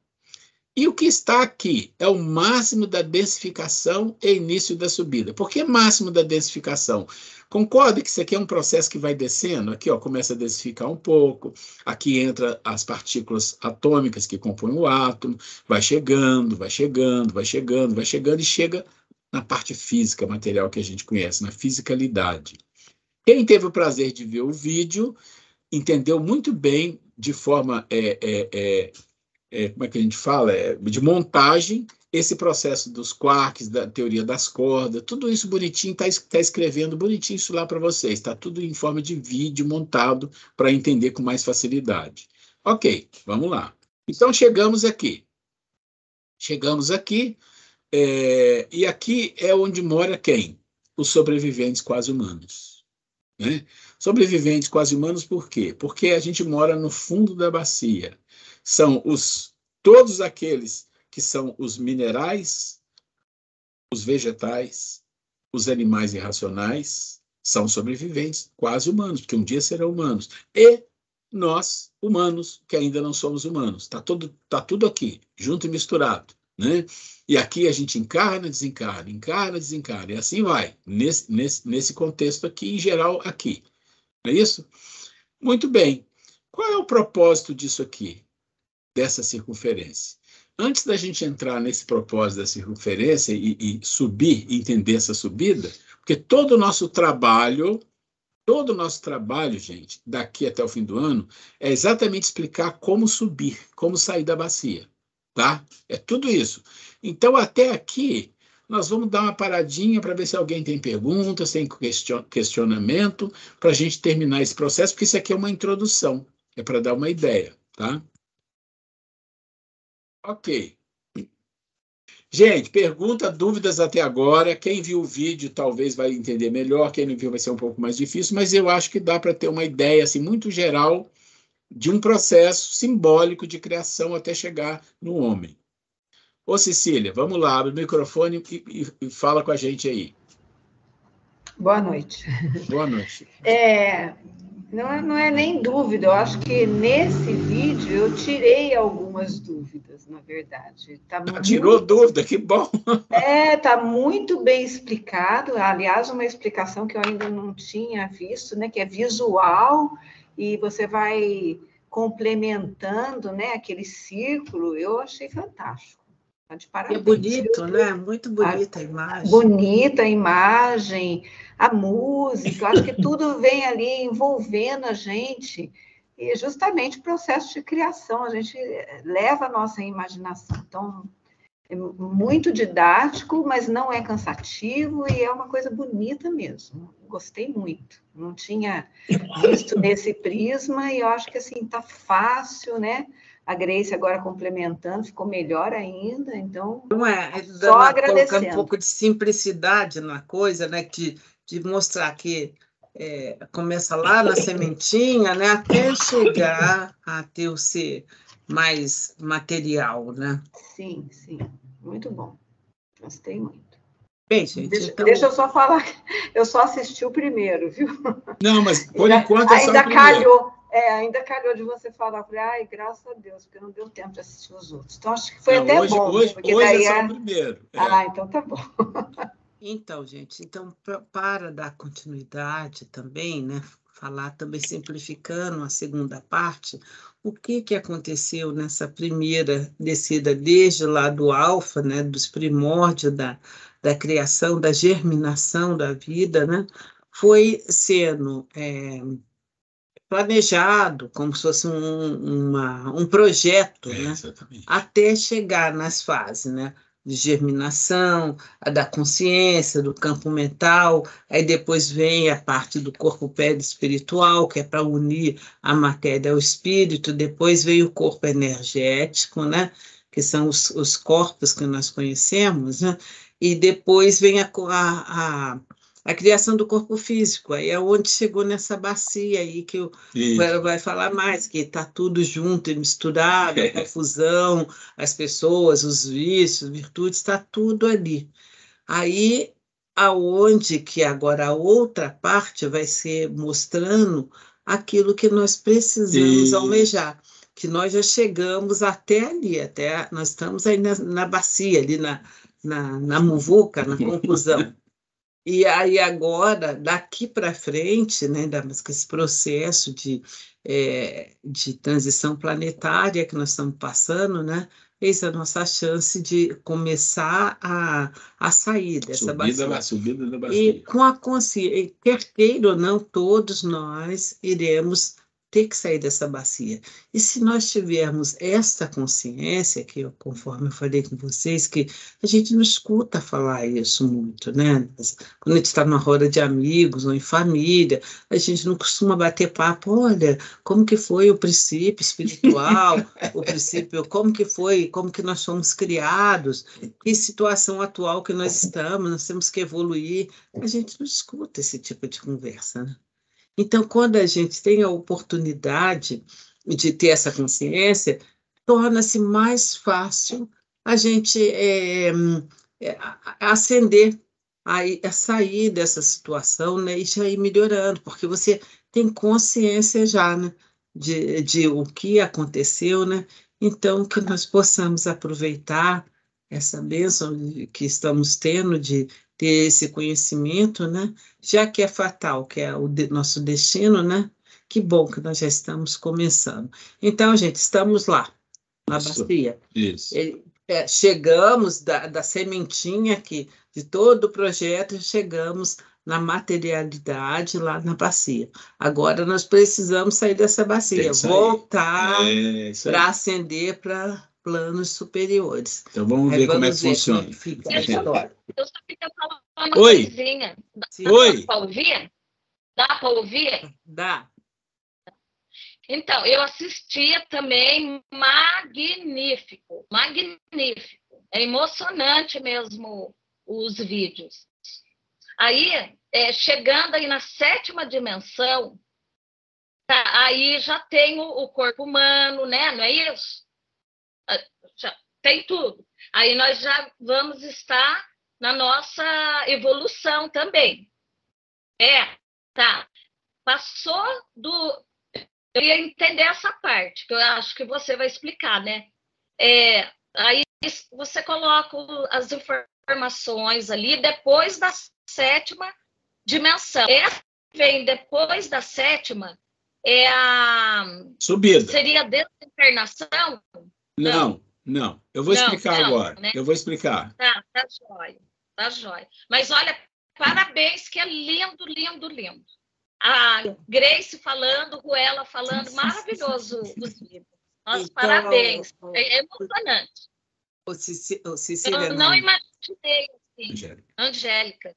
E o que está aqui é o máximo da densificação e início da subida. Por que máximo da densificação? Concorda que isso aqui é um processo que vai descendo? Aqui, ó, começa a densificar um pouco. Aqui entra as partículas atômicas que compõem o átomo. Vai chegando e chega na parte física, material que a gente conhece, na fisicalidade. Quem teve o prazer de ver o vídeo entendeu muito bem, de forma... como é que a gente fala? De montagem, esse processo dos quarks, da teoria das cordas, tudo isso bonitinho, está escrevendo bonitinho isso lá para vocês, está tudo em forma de vídeo montado para entender com mais facilidade. Ok, vamos lá. Então, chegamos aqui, e aqui é onde mora quem? Os sobreviventes quase humanos. Né? Sobreviventes quase humanos por quê? Porque a gente mora no fundo da bacia. São todos aqueles que são os minerais, os vegetais, os animais irracionais, são sobreviventes, quase humanos, porque um dia serão humanos. E nós, humanos, que ainda não somos humanos. Tá tudo aqui, junto e misturado. Né? E aqui a gente encarna, desencarna, e assim vai, nesse contexto aqui, em geral, aqui. Não é isso? Muito bem. Qual é o propósito disso aqui? Dessa circunferência. Antes da gente entrar nesse propósito da circunferência e subir, entender essa subida, porque todo o nosso trabalho, gente, daqui até o fim do ano, é exatamente explicar como subir, como sair da bacia. tá? É tudo isso. Então, até aqui, nós vamos dar uma paradinha para ver se alguém tem perguntas, tem questionamento, para a gente terminar esse processo, porque isso aqui é uma introdução, é para dar uma ideia, tá? Ok. Gente, pergunta, dúvidas até agora. Quem viu o vídeo talvez vai entender melhor, quem não viu vai ser um pouco mais difícil, mas eu acho que dá para ter uma ideia assim, muito geral de um processo simbólico de criação até chegar no homem. Ô, Cecília, vamos lá, abre o microfone e fala com a gente aí. Boa noite. Boa noite. Não é nem dúvida, eu acho que nesse vídeo eu tirei algumas dúvidas, na verdade. Tirou dúvida, que bom! Tá muito bem explicado, aliás, uma explicação que eu ainda não tinha visto, né, que é visual, e você vai complementando, né, aquele círculo, eu achei fantástico. De parabéns. É bonito, né? Muito bonita a imagem. Bonita a imagem, a música, eu acho que tudo vem ali envolvendo a gente, e justamente o processo de criação, a gente leva a nossa imaginação. Então, é muito didático, mas não é cansativo, e é uma coisa bonita mesmo. Gostei muito. Não tinha visto nesse prisma, e eu acho que assim, está fácil, né? A Grace agora complementando, ficou melhor ainda, então, não é, só agradecendo. Colocando um pouco de simplicidade na coisa, né, de mostrar que começa lá na sementinha, né, até chegar a ter o ser mais material, né? Sim, muito bom, gostei muito. Bem, gente, então... Deixa eu só falar, eu só assisti o primeiro, viu? Não, mas por enquanto é só o primeiro. Ainda calhou de você falar, falei, ai, graças a Deus, porque não deu tempo de assistir os outros. Então, acho que foi até bom. Hoje daí é só o primeiro. Então tá bom. Então, gente, para dar continuidade também, né, falar também simplificando a segunda parte, o que aconteceu nessa primeira descida desde lá do alfa, né, dos primórdios da criação, da germinação da vida, né, foi sendo planejado, como se fosse um projeto, né? Até chegar nas fases, né? De germinação, a da consciência, do campo mental, aí depois vem a parte do corpo espiritual, que é para unir a matéria ao espírito, depois vem o corpo energético, né? Que são os corpos que nós conhecemos, né? E depois vem a criação do corpo físico, aí é onde chegou nessa bacia aí que vai falar mais, que está tudo junto e misturado, a confusão, as pessoas, os vícios, virtudes, está tudo ali. Aí, aonde que agora a outra parte vai ser mostrando aquilo que nós precisamos almejar, que nós já chegamos até ali, nós estamos aí na bacia, ali na muvuca, na confusão. E aí agora, daqui para frente, né, com esse processo de transição planetária que nós estamos passando, né, eis a nossa chance de começar a sair dessa bacia. Subida da bacia. E com a consciência, quer queira ou não, todos nós iremos ter que sair dessa bacia. E se nós tivermos esta consciência, que conforme eu falei com vocês, que a gente não escuta falar isso muito, né? Quando a gente está numa roda de amigos ou em família, a gente não costuma bater papo, olha, como que foi o princípio espiritual, o princípio, como que nós fomos criados, que situação atual que nós estamos, nós temos que evoluir. A gente não escuta esse tipo de conversa, né? Então, quando a gente tem a oportunidade de ter essa consciência, torna-se mais fácil a gente ascender, a sair dessa situação, né, e já ir melhorando, porque você tem consciência já, né, de o que aconteceu, né? Então, que nós possamos aproveitar essa bênção que estamos tendo de ter esse conhecimento, né? Já que é fatal, que é o nosso destino, né? Que bom que nós já estamos começando. Então, gente, estamos lá, na bacia. Isso. Chegamos da sementinha aqui, de todo o projeto, chegamos na materialidade lá na bacia. Agora nós precisamos sair dessa bacia, voltar para ascender para planos superiores. Então vamos ver como é que funciona. Como é que fica a história. Eu só queria falar uma Oi. coisinha. Oi. Dá para ouvir? Dá para ouvir? Dá. Então, eu assistia também, magnífico, magnífico. É emocionante mesmo os vídeos. Aí, chegando aí na 7ª dimensão, tá, aí já tem o corpo humano, né? Não é isso? Já tem tudo. Aí nós já vamos estar na nossa evolução também. Tá. Passou do... Eu ia entender essa parte, que eu acho que você vai explicar, né? Aí você coloca as informações ali depois da 7ª dimensão. Essa que vem depois da 7ª é a... Subida. Seria a desencarnação? Não. Eu vou explicar agora. Né? Eu vou explicar. Tá jóia. Mas olha, parabéns, que é lindo, lindo, lindo. A Grace falando, Ruela falando, maravilhoso os vídeos. Nossa, então, parabéns. É emocionante. Cecília, eu não imaginei assim. Angélica.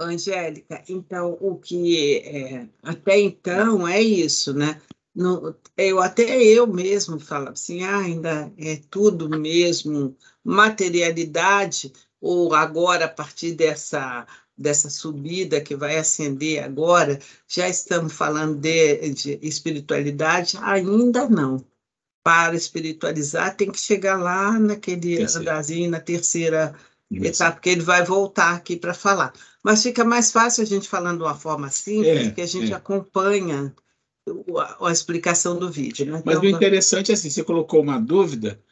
Angélica, então, o que até então é isso, né? Até eu mesmo falo assim, ainda é tudo mesmo materialidade, ou agora, a partir dessa subida que vai ascender agora, já estamos falando de espiritualidade? Ainda não. Para espiritualizar, tem que chegar lá naquele andarzinho, na terceira etapa, porque ele vai voltar aqui para falar. Mas fica mais fácil a gente falando de uma forma simples, porque a gente acompanha a explicação do vídeo. Né? Mas o interessante é assim, você colocou uma dúvida,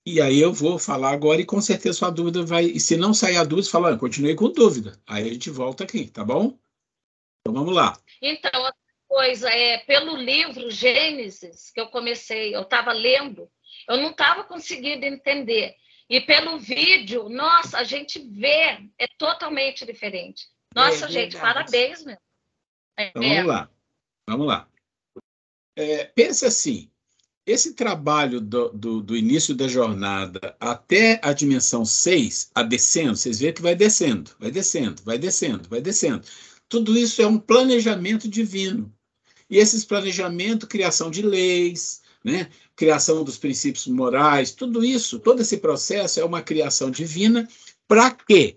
e aí eu vou falar agora, e com certeza sua dúvida vai... E se não sair a dúvida, você fala, continuei com dúvida. Aí a gente volta aqui, tá bom? Então vamos lá. Então, a coisa pelo livro Gênesis, que eu comecei, eu estava lendo, eu não estava conseguindo entender. E pelo vídeo, nossa, a gente vê, é totalmente diferente. Nossa, gente, parabéns mesmo. Então vamos lá. Pensa assim, esse trabalho do início da jornada até a dimensão 6, a descendo, vocês veem que vai descendo. Tudo isso é um planejamento divino. E esses planejamentos, criação de leis, né? Criação dos princípios morais, tudo isso, todo esse processo é uma criação divina. Para quê?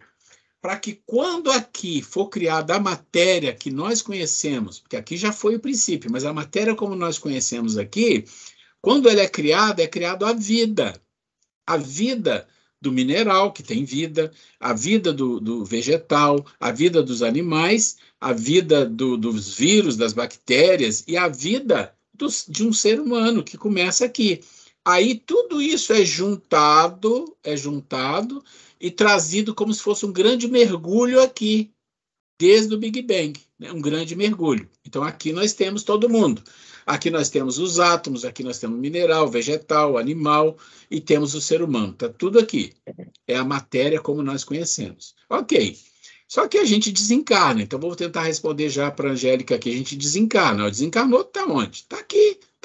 Para que quando aqui for criada a matéria que nós conhecemos, porque aqui já foi o princípio, mas a matéria como nós conhecemos aqui, quando ela é criada a vida. A vida do mineral, que tem vida, a vida do vegetal, a vida dos animais, a vida dos vírus, das bactérias e a vida de um ser humano, que começa aqui. Aí tudo isso é juntado e trazido como se fosse um grande mergulho aqui, desde o Big Bang, né? Um grande mergulho. Então aqui nós temos todo mundo. Aqui nós temos os átomos, aqui nós temos mineral, vegetal, animal, e temos o ser humano. Está tudo aqui. É a matéria como nós conhecemos. Ok. Só que a gente desencarna. Então, vou tentar responder já para a Angélica aqui. A gente desencarna. Desencarnou, está onde? Está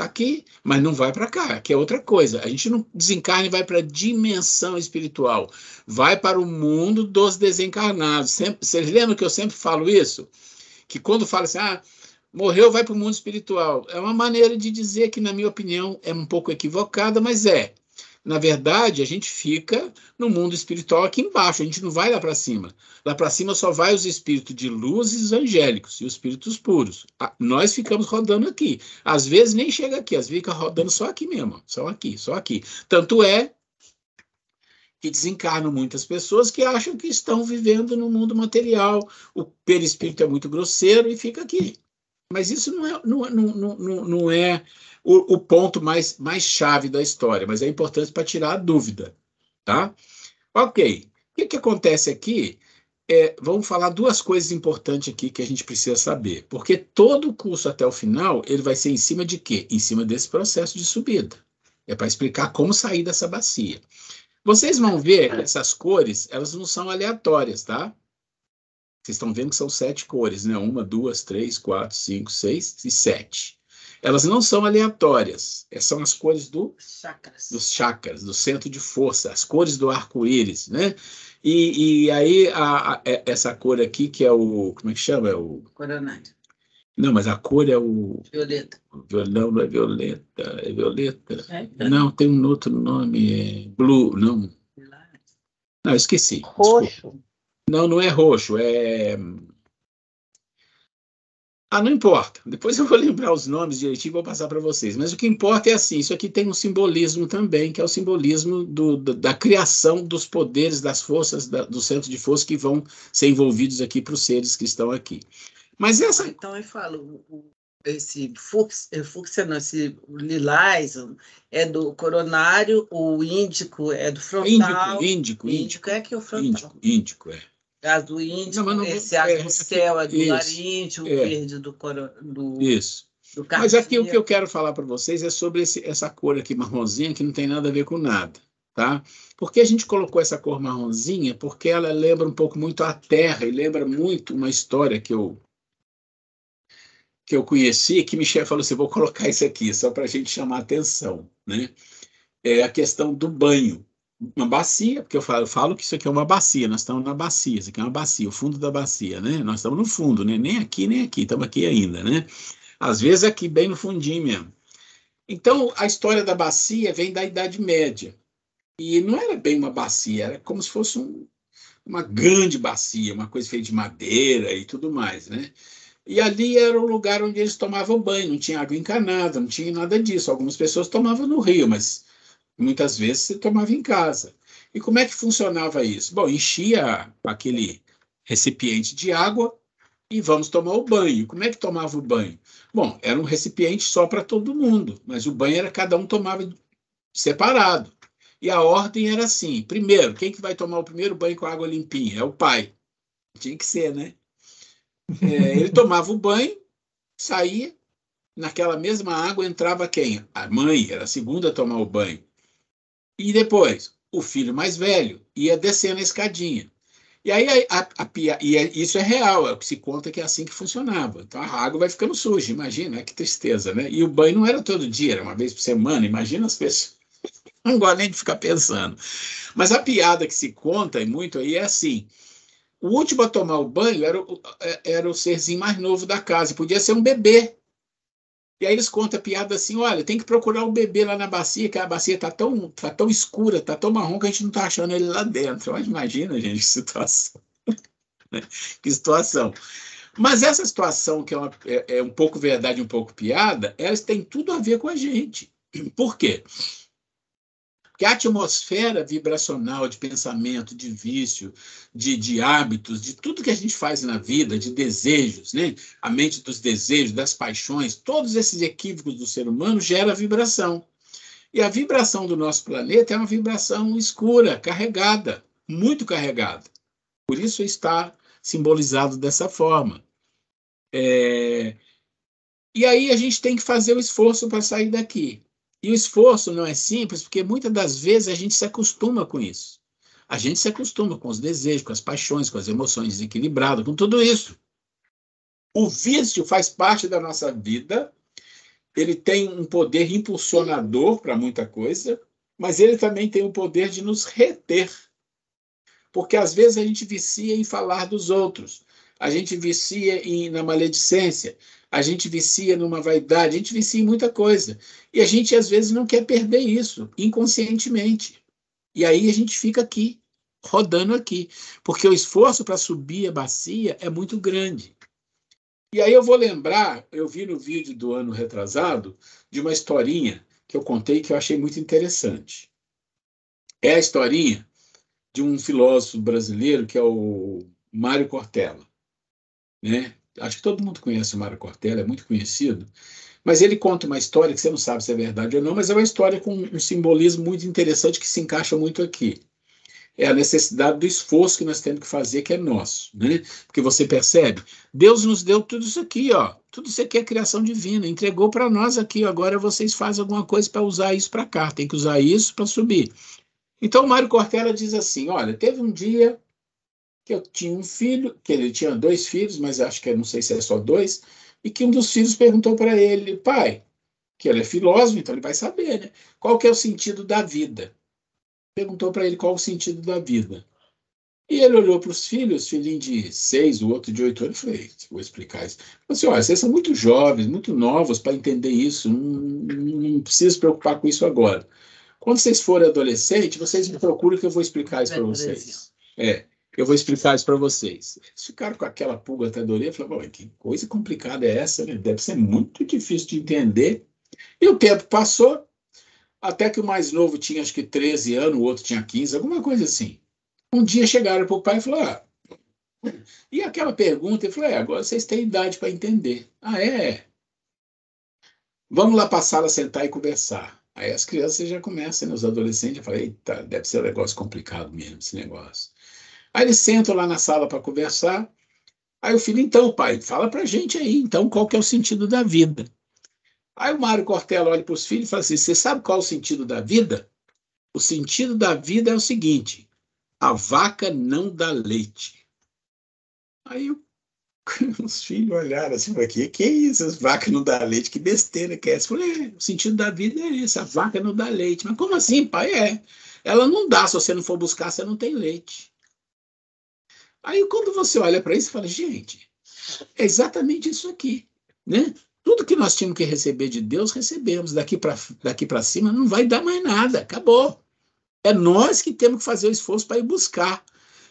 aqui, mas não vai para cá, que é outra coisa. A gente não desencarna e vai para a dimensão espiritual. Vai para o mundo dos desencarnados. Vocês lembram que eu sempre falo isso? Que quando falo assim, morreu, vai para o mundo espiritual. É uma maneira de dizer que, na minha opinião, é um pouco equivocada, mas é. Na verdade, a gente fica no mundo espiritual aqui embaixo, a gente não vai lá para cima. Lá para cima só vai os espíritos de luz e os angélicos, e os espíritos puros. Nós ficamos rodando aqui. Às vezes nem chega aqui, às vezes fica rodando só aqui mesmo, só aqui. Tanto é que desencarnam muitas pessoas que acham que estão vivendo no mundo material. O perispírito é muito grosseiro e fica aqui. Mas isso não é o ponto mais chave da história, mas é importante para tirar a dúvida, tá? Ok. O que acontece aqui? Vamos falar duas coisas importantes aqui que a gente precisa saber, porque todo o curso até o final, ele vai ser em cima de quê? Em cima desse processo de subida. É para explicar como sair dessa bacia. Vocês vão ver essas cores, elas não são aleatórias, tá? Vocês estão vendo que são 7 cores, né? 1, 2, 3, 4, 5, 6 e 7. elas não são aleatórias, são as cores dos chakras, do centro de força, as cores do arco-íris, né? E aí essa cor aqui, que é o, como é que chama? Coronário. Não, mas a cor é o... Violeta. Não é violeta, é violeta. Não, tem um outro nome, é blue, não. Não, esqueci. Roxo. Desculpa. Não é roxo, é... não importa. Depois eu vou lembrar os nomes direitinho e vou passar para vocês. Mas o que importa é assim, isso aqui tem um simbolismo também, que é o simbolismo da criação dos poderes, das forças, do centro de força que vão ser envolvidos aqui para os seres que estão aqui. Mas essa... Então eu falo, esse fúcsia não, esse lilás é do coronário, o índico é do frontal. Índico é que é o frontal. Índico, é. A do índico, esse azul do céu é do laríngeo, o verde do Isso. Do mas aqui o que eu quero falar para vocês é sobre essa cor aqui marronzinha, que não tem nada a ver com nada, tá? Por que a gente colocou essa cor marronzinha? Porque ela lembra um pouco muito a Terra e lembra muito uma história que eu conheci, que Michel falou assim, vou colocar isso aqui, só para a gente chamar a atenção, né? É a questão do banho. Uma bacia, porque eu falo que isso aqui é uma bacia, nós estamos na bacia, isso aqui é uma bacia, o fundo da bacia, né? Nós estamos no fundo, né? Nem aqui, estamos aqui ainda, né? Às vezes aqui, bem no fundinho mesmo. Então, a história da bacia vem da Idade Média, e não era bem uma bacia, era como se fosse uma grande bacia, uma coisa feita de madeira e tudo mais, né? E ali era o lugar onde eles tomavam banho, não tinha água encanada, não tinha nada disso. Algumas pessoas tomavam no rio, mas muitas vezes se tomava em casa. E como é que funcionava isso? Bom, enchia aquele recipiente de água e vamos tomar o banho. Como é que tomava o banho? Bom, era um recipiente só para todo mundo, mas o banho era cada um tomava separado. E a ordem era assim, primeiro, quem que vai tomar o primeiro banho com água limpinha? É o pai. Tinha que ser, né? Ele tomava o banho, saía, naquela mesma água entrava quem? A mãe, era a segunda a tomar o banho. E depois, o filho mais velho ia descendo a escadinha. E aí, isso é real, é o que se conta que é assim que funcionava. Então, a água vai ficando suja, imagina, que tristeza, né? E o banho não era todo dia, era uma vez por semana, imagina as pessoas. Não gosto nem de ficar pensando. Mas a piada que se conta, e muito aí, é assim, o último a tomar o banho era o serzinho mais novo da casa, podia ser um bebê. E aí eles contam a piada assim, olha, tem que procurar o bebê lá na bacia, que a bacia está tão escura, está tão marrom que a gente não está achando ele lá dentro. Mas imagina, gente, que situação. Que situação. Mas essa situação, que é um pouco verdade, um pouco piada, elas têm tudo a ver com a gente. Por quê? Porque a atmosfera vibracional de pensamento, de vício, de hábitos, de tudo que a gente faz na vida, de desejos, né? A mente dos desejos, das paixões, todos esses equívocos do ser humano gera vibração. E a vibração do nosso planeta é uma vibração escura, carregada, muito carregada. Por isso está simbolizado dessa forma. E aí a gente tem que fazer o esforço para sair daqui. E o esforço não é simples, porque muitas das vezes a gente se acostuma com isso. A gente se acostuma com os desejos, com as paixões, com as emoções desequilibradas, com tudo isso. O vício faz parte da nossa vida, ele tem um poder impulsionador para muita coisa, mas ele também tem o poder de nos reter. Porque às vezes a gente vicia em falar dos outros, a gente vicia na maledicência, a gente vicia numa vaidade, a gente vicia em muita coisa. E a gente, às vezes, não quer perder isso, inconscientemente. E aí a gente fica aqui, rodando aqui. Porque o esforço para subir a bacia é muito grande. E aí eu vou lembrar, eu vi no vídeo do ano retrasado, de uma historinha que eu contei que eu achei muito interessante. É a historinha de um filósofo brasileiro que é o Mário Cortella, né? Acho que todo mundo conhece o Mário Cortella, é muito conhecido, mas ele conta uma história que você não sabe se é verdade ou não, mas é uma história com um simbolismo muito interessante que se encaixa muito aqui. É a necessidade do esforço que nós temos que fazer, que é nosso, né? Porque você percebe, Deus nos deu tudo isso aqui, ó. Tudo isso aqui é criação divina, entregou para nós aqui, agora vocês fazem alguma coisa para usar isso para cá, tem que usar isso para subir. Então o Mário Cortella diz assim, olha, teve um dia que eu tinha um filho, que ele tinha 2 filhos, mas acho que não sei se é só 2, e que um dos filhos perguntou para ele, pai, que ele é filósofo, então ele vai saber, né? Qual que é o sentido da vida? Perguntou para ele qual o sentido da vida. E ele olhou para os filhos, filhinho de 6, o outro de 8 anos, eu falei, vou explicar isso. Falei assim, olha, vocês são muito jovens, muito novos para entender isso, não precisa se preocupar com isso agora. Quando vocês forem adolescentes, vocês me procuram que eu vou explicar isso para vocês. Eu vou explicar isso para vocês. Eles ficaram com aquela pulga até da orelha, falaram, que coisa complicada é essa, né? Deve ser muito difícil de entender. E o tempo passou, até que o mais novo tinha acho que 13 anos, o outro tinha 15, alguma coisa assim. Um dia chegaram para o pai e falaram, e aquela pergunta, ele falou, agora vocês têm idade para entender. Vamos lá para a sala, sentar e conversar. Aí as crianças já começam, né, os adolescentes, já falam, eita, deve ser um negócio complicado mesmo, esse negócio. Aí eles sentam lá na sala para conversar, aí o filho, então, pai, fala para a gente aí, então, qual que é o sentido da vida? Aí o Mário Cortella olha para os filhos e fala assim, você sabe qual é o sentido da vida? O sentido da vida é o seguinte, a vaca não dá leite. Aí os filhos olharam assim, que é isso? As vacas não dão leite? Que besteira que é essa? Eu falei, o sentido da vida é esse, a vaca não dá leite. Mas como assim, pai? Ela não dá, se você não for buscar, você não tem leite. Aí quando você olha para isso, você fala, gente, é exatamente isso aqui, né? Tudo que nós tínhamos que receber de Deus, recebemos. Daqui para cima não vai dar mais nada, acabou. É nós que temos que fazer o esforço para ir buscar.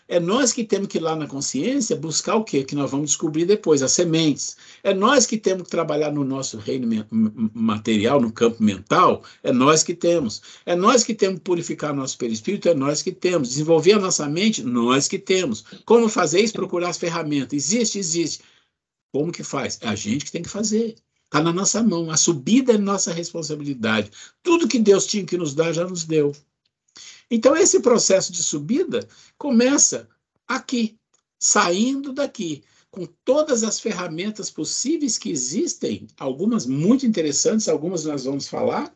É nós que temos que ir lá na consciência buscar o quê? Que nós vamos descobrir depois, as sementes. É nós que temos que trabalhar no nosso reino material, no campo mental, é nós que temos. É nós que temos que purificar nosso perispírito, é nós que temos. Desenvolver a nossa mente, nós que temos. Como fazer isso? Procurar as ferramentas. Existe. Como que faz? É a gente que tem que fazer. Está na nossa mão. A subida é nossa responsabilidade. Tudo que Deus tinha que nos dar, já nos deu. Então, esse processo de subida começa aqui, saindo daqui, com todas as ferramentas possíveis que existem, algumas muito interessantes, algumas nós vamos falar,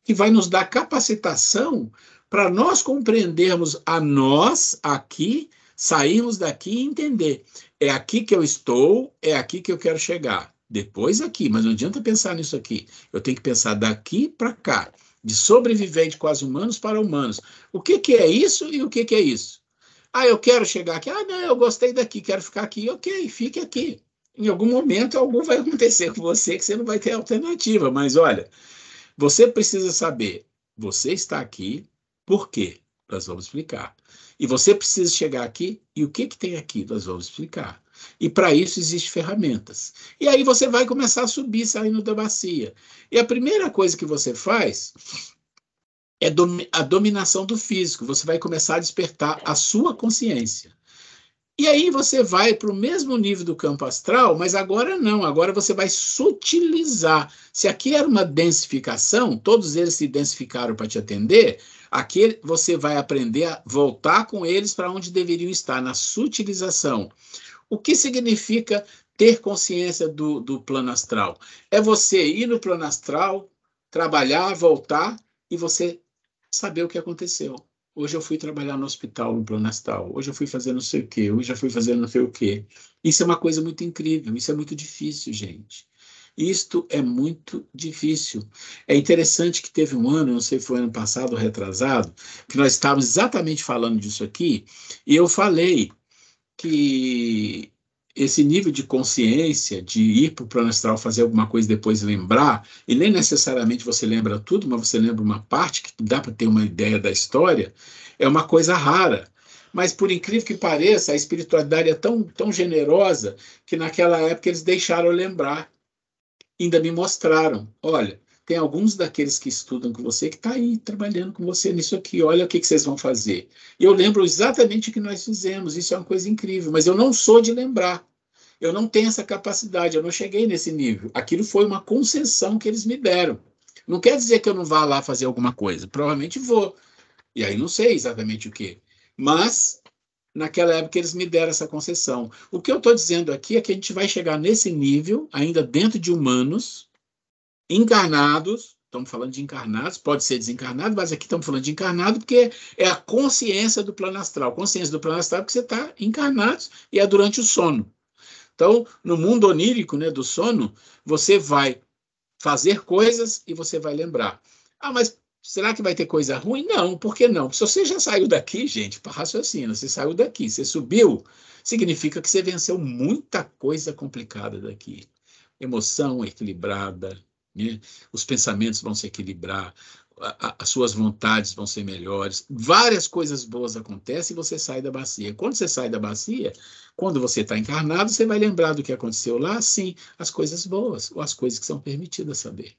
que vai nos dar capacitação para nós compreendermos a nós aqui, sairmos daqui e entender. É aqui que eu estou, é aqui que eu quero chegar. Depois aqui, mas não adianta pensar nisso aqui. Eu tenho que pensar daqui para cá. De sobrevivente quase humanos para humanos. O que é isso e o que é isso? Eu quero chegar aqui. Não, eu gostei daqui, quero ficar aqui. Ok, fique aqui. Em algum momento, algo vai acontecer com você que você não vai ter alternativa. Mas, olha, você precisa saber, você está aqui, por quê? Nós vamos explicar. E você precisa chegar aqui, e o que tem aqui? Nós vamos explicar. E para isso existem ferramentas. E aí você vai começar a subir, saindo da bacia. E a primeira coisa que você faz é a dominação do físico. Você vai começar a despertar a sua consciência. E aí você vai para o mesmo nível do campo astral, mas agora não. Agora você vai sutilizar. Se aqui era uma densificação, todos eles se densificaram para te atender, aqui você vai aprender a voltar com eles para onde deveriam estar, na sutilização. O que significa ter consciência do plano astral? É você ir no plano astral, trabalhar, voltar e você saber o que aconteceu. Hoje eu fui trabalhar no hospital no plano astral, hoje eu fui fazer não sei o quê, hoje eu fui fazer não sei o quê. Isso é uma coisa muito incrível, isso é muito difícil, gente. Isto é muito difícil. É interessante que teve um ano, não sei se foi ano passado ou retrasado, que nós estávamos exatamente falando disso aqui, e eu falei que esse nível de consciência, de ir para o plano astral, fazer alguma coisa e depois lembrar, e nem necessariamente você lembra tudo, mas você lembra uma parte que dá para ter uma ideia da história, é uma coisa rara. Mas, por incrível que pareça, a espiritualidade é tão generosa que naquela época eles deixaram eu lembrar. Ainda me mostraram, olha, tem alguns daqueles que estudam com você que está aí trabalhando com você nisso aqui, olha o que vocês vão fazer. E eu lembro exatamente o que nós fizemos, isso é uma coisa incrível, mas eu não sou de lembrar, eu não tenho essa capacidade, eu não cheguei nesse nível. Aquilo foi uma concessão que eles me deram. Não quer dizer que eu não vá lá fazer alguma coisa, provavelmente vou, e aí não sei exatamente o quê, mas naquela época eles me deram essa concessão. O que eu estou dizendo aqui é que a gente vai chegar nesse nível, ainda dentro de humanos, encarnados, estamos falando de encarnados, pode ser desencarnado, mas aqui estamos falando de encarnado porque é a consciência do plano astral. Consciência do plano astral é porque você está encarnado e é durante o sono. Então, no mundo onírico, né, do sono, você vai fazer coisas e você vai lembrar. Ah, mas será que vai ter coisa ruim? Não, por que não? Se você já saiu daqui, gente, raciocina, você saiu daqui, você subiu, significa que você venceu muita coisa complicada daqui. Emoção equilibrada, né? Os pensamentos vão se equilibrar, as suas vontades vão ser melhores, várias coisas boas acontecem e você sai da bacia. Quando você sai da bacia, quando você está encarnado, você vai lembrar do que aconteceu lá, sim, as coisas boas, ou as coisas que são permitidas saber.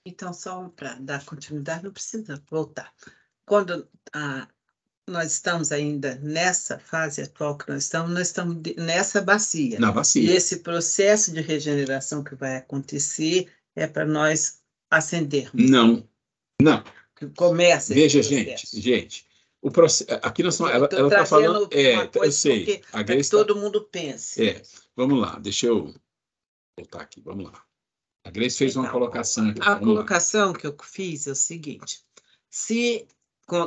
Então, só para dar continuidade, não precisa voltar. Quando nós estamos ainda nessa fase atual que nós estamos nessa bacia. Na bacia. E esse processo de regeneração que vai acontecer é para nós ascendermos. Não. Que começa Veja, gente, o processo, aqui nós estamos, ela está falando, eu sei, a Grace todo mundo pense. Vamos lá, deixa eu voltar aqui, vamos lá. A Grace fez uma colocação aqui. A colocação que eu fiz é o seguinte: se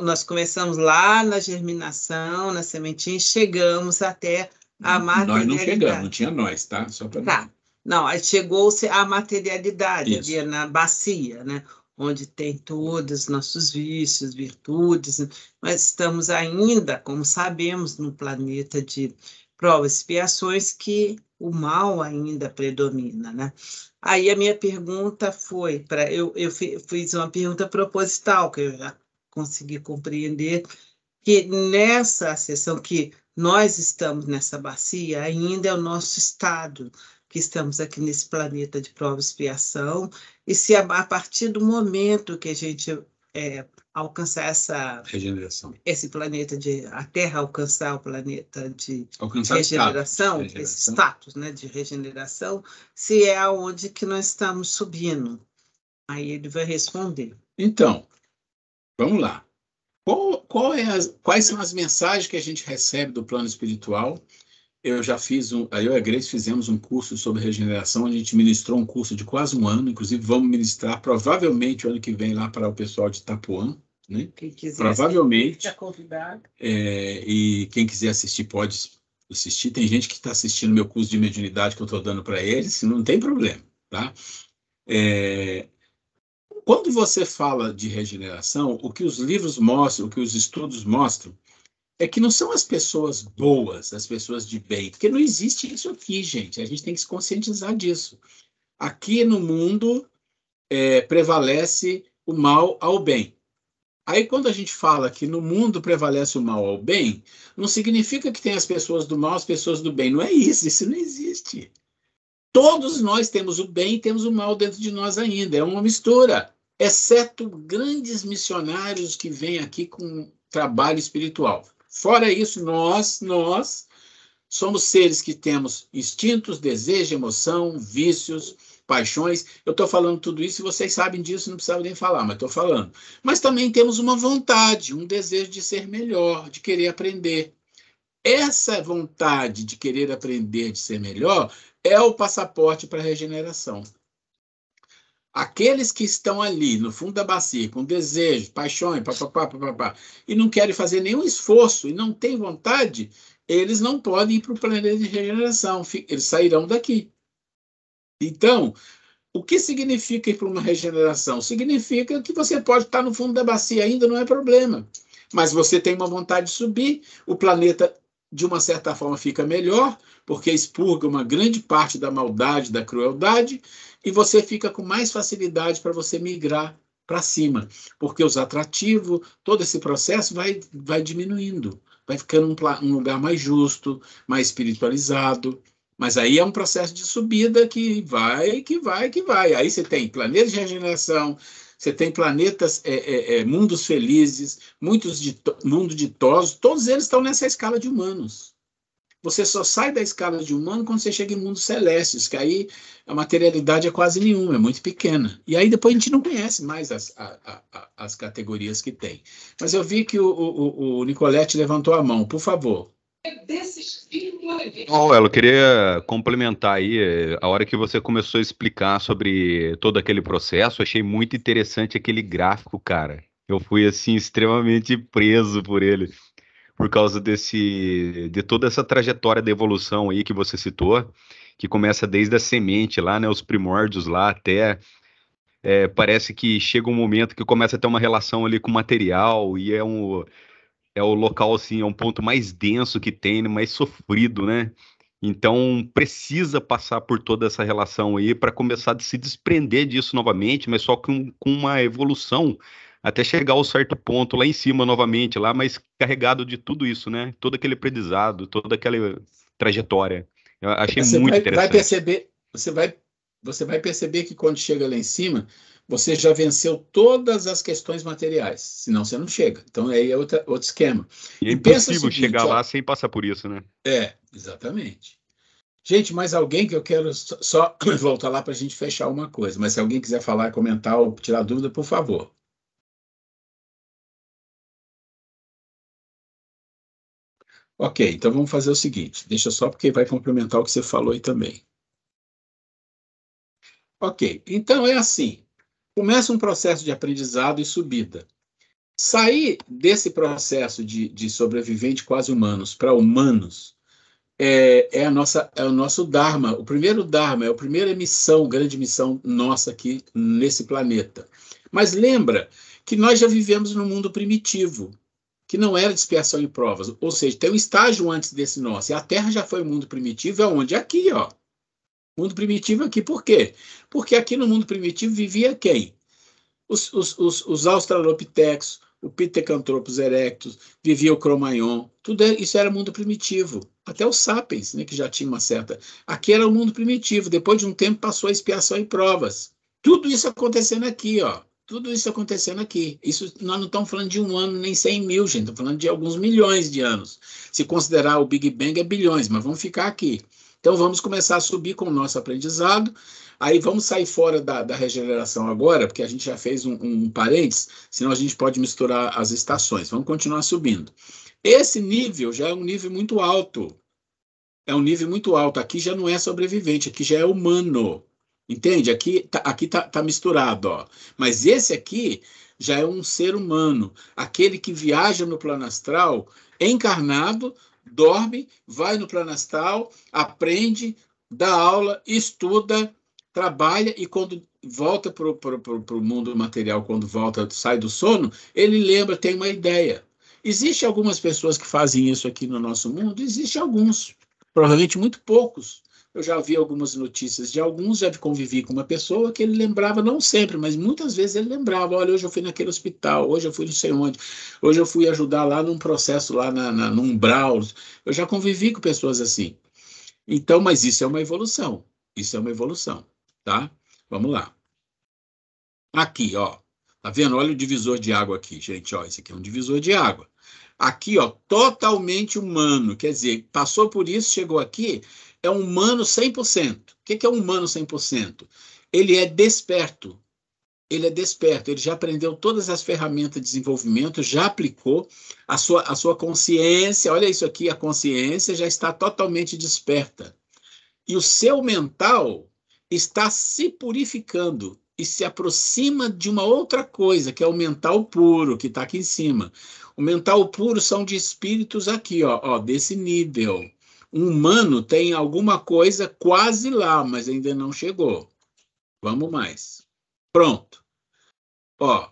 nós começamos lá na germinação, na sementinha, chegamos até a materialidade. Nós não chegamos, não tinha nós, tá? Só para tá. Não, aí chegou-se à materialidade, ali na bacia, né? Onde tem todos os nossos vícios, virtudes, mas estamos ainda, como sabemos, no planeta de provas e expiações que o mal ainda predomina, né? Aí a minha pergunta foi, eu fiz uma pergunta proposital, que eu já consegui compreender, que nessa sessão que nós estamos nessa bacia, ainda é o nosso estado, que estamos aqui nesse planeta de prova e expiação, e se a partir do momento que a gente alcançar essa regeneração, esse planeta a Terra alcançar o planeta de alcançar regeneração, esse status, né, de regeneração, se é aonde que nós estamos subindo. Aí ele vai responder. Então, vamos lá. Quais são as mensagens que a gente recebe do plano espiritual? Eu já fiz eu e a Grace fizemos um curso sobre regeneração, a gente ministrou um curso de quase um ano, inclusive vamos ministrar provavelmente o ano que vem lá para o pessoal de Itapuã, né? Quem quiser provavelmente assistir, convidado. E quem quiser assistir pode assistir. Tem gente que está assistindo meu curso de mediunidade que eu estou dando para eles, não tem problema, tá? Quando você fala de regeneração, o que os livros mostram, o que os estudos mostram, é que não são as pessoas boas, as pessoas de bem, porque não existe isso aqui, gente. A gente tem que se conscientizar disso. Aqui no mundo prevalece o mal ao bem. Aí, quando a gente fala que no mundo prevalece o mal ao bem, não significa que tem as pessoas do mal, as pessoas do bem. Não é isso não existe. Todos nós temos o bem e temos o mal dentro de nós ainda. É uma mistura, exceto grandes missionários que vêm aqui com trabalho espiritual. Fora isso, nós somos seres que temos instintos, desejo, emoção, vícios, paixões. Eu estou falando tudo isso e vocês sabem disso, não precisava nem falar, mas estou falando. Mas também temos uma vontade, um desejo de ser melhor, de querer aprender. Essa vontade de querer aprender, de ser melhor, é o passaporte para a regeneração. Aqueles que estão ali, no fundo da bacia, com desejo, paixões, e não querem fazer nenhum esforço e não têm vontade, eles não podem ir para o planeta de regeneração, eles sairão daqui. Então, o que significa ir para uma regeneração? Significa que você pode estar no fundo da bacia ainda, não é problema. Mas você tem uma vontade de subir, o planeta, de uma certa forma, fica melhor, porque expurga uma grande parte da maldade, da crueldade, e você fica com mais facilidade para você migrar para cima, porque os atrativos, todo esse processo vai diminuindo, vai ficando um lugar mais justo, mais espiritualizado. Mas aí é um processo de subida que vai. Aí você tem planetas de regeneração, você tem planetas, mundos felizes, mundo ditosos, todos eles estão nessa escala de humanos. Você só sai da escala de humano quando você chega em mundos celestes, que aí a materialidade é quase nenhuma, é muito pequena. E aí depois a gente não conhece mais as categorias que tem. Mas eu vi que o Nicolete levantou a mão, por favor. Eu queria complementar aí, a hora que você começou a explicar sobre todo aquele processo, achei muito interessante aquele gráfico, cara. Eu fui, assim, extremamente preso por ele, por causa de toda essa trajetória de evolução aí que você citou, que começa desde a semente lá, né, os primórdios lá, até parece que chega um momento que começa a ter uma relação ali com o material, e é o local, assim, é um ponto mais denso que tem, mais sofrido, né? Então, precisa passar por toda essa relação aí para começar a se desprender disso novamente, mas só com uma evolução, até chegar ao certo ponto lá em cima novamente, lá, mas carregado de tudo isso, né? Todo aquele aprendizado, toda aquela trajetória. Eu achei muito Vai interessante. perceber, você vai perceber que quando chega lá em cima, você já venceu todas as questões materiais, senão você não chega. Então, aí é outro esquema. E é pensa o impossível seguinte, chegar lá ó, sem passar por isso, né? exatamente. Gente, mais alguém que eu quero só voltar lá para a gente fechar uma coisa, mas se alguém quiser falar, comentar ou tirar dúvida, por favor. Ok, então vamos fazer o seguinte, deixa só porque vai complementar o que você falou aí também. Ok, então é assim, começa um processo de aprendizado e subida. Sair desse processo de sobrevivente quase humanos para humanos é o nosso Dharma, o primeiro Dharma, é a primeira missão, grande missão nossa aqui nesse planeta. Mas lembra que nós já vivemos num mundo primitivo, que não era de expiação e provas, ou seja, tem um estágio antes desse nosso, e a Terra já foi um mundo primitivo, é onde? Aqui, ó. Mundo primitivo aqui, por quê? Porque aqui no mundo primitivo vivia quem? Os Australopithecus, o Pithecanthropus erectus, vivia o Cro-Magnon, isso era mundo primitivo. Até os sapiens, né, que já tinha uma certa... Aqui era o mundo primitivo, depois de um tempo passou a expiação e provas. Tudo isso acontecendo aqui, ó. Tudo isso acontecendo aqui. Isso, nós não estamos falando de 1 ano, nem 100 mil, gente. Estamos falando de alguns milhões de anos. Se considerar o Big Bang, é bilhões, mas vamos ficar aqui. Então, vamos começar a subir com o nosso aprendizado. Aí, vamos sair fora da regeneração agora, porque a gente já fez um parênteses, senão a gente pode misturar as estações. Vamos continuar subindo. Esse nível já é um nível muito alto. É um nível muito alto. Aqui já não é sobrevivente, aqui já é humano. Entende? Aqui tá misturado, ó. Mas esse aqui já é um ser humano. Aquele que viaja no plano astral, encarnado, dorme, vai no plano astral, aprende, dá aula, estuda, trabalha, e quando volta para o mundo material, quando volta, sai do sono, ele lembra, tem uma ideia. Existem algumas pessoas que fazem isso aqui no nosso mundo? Existem alguns, provavelmente muito poucos. Eu já vi algumas notícias de alguns, já convivi com uma pessoa que ele lembrava, não sempre, mas muitas vezes ele lembrava, olha, hoje eu fui naquele hospital, hoje eu fui não sei onde, hoje eu fui ajudar lá num processo, lá no umbral. Eu já convivi com pessoas assim. Então, mas isso é uma evolução. Isso é uma evolução, tá? Vamos lá. Aqui, ó. Tá vendo? Olha o divisor de água aqui, gente, ó. Esse aqui é um divisor de água. Aqui, ó, totalmente humano. Quer dizer, passou por isso, chegou aqui, é um humano 100%. O que é um humano 100%? Ele é desperto. Ele é desperto, ele já aprendeu todas as ferramentas de desenvolvimento, já aplicou a sua consciência. Olha isso aqui, a consciência já está totalmente desperta. E o seu mental está se purificando e se aproxima de uma outra coisa, que é o mental puro, que está aqui em cima. O mental puro são de espíritos aqui, ó, desse nível. Um humano tem alguma coisa quase lá, mas ainda não chegou. Vamos mais. Pronto. Ó,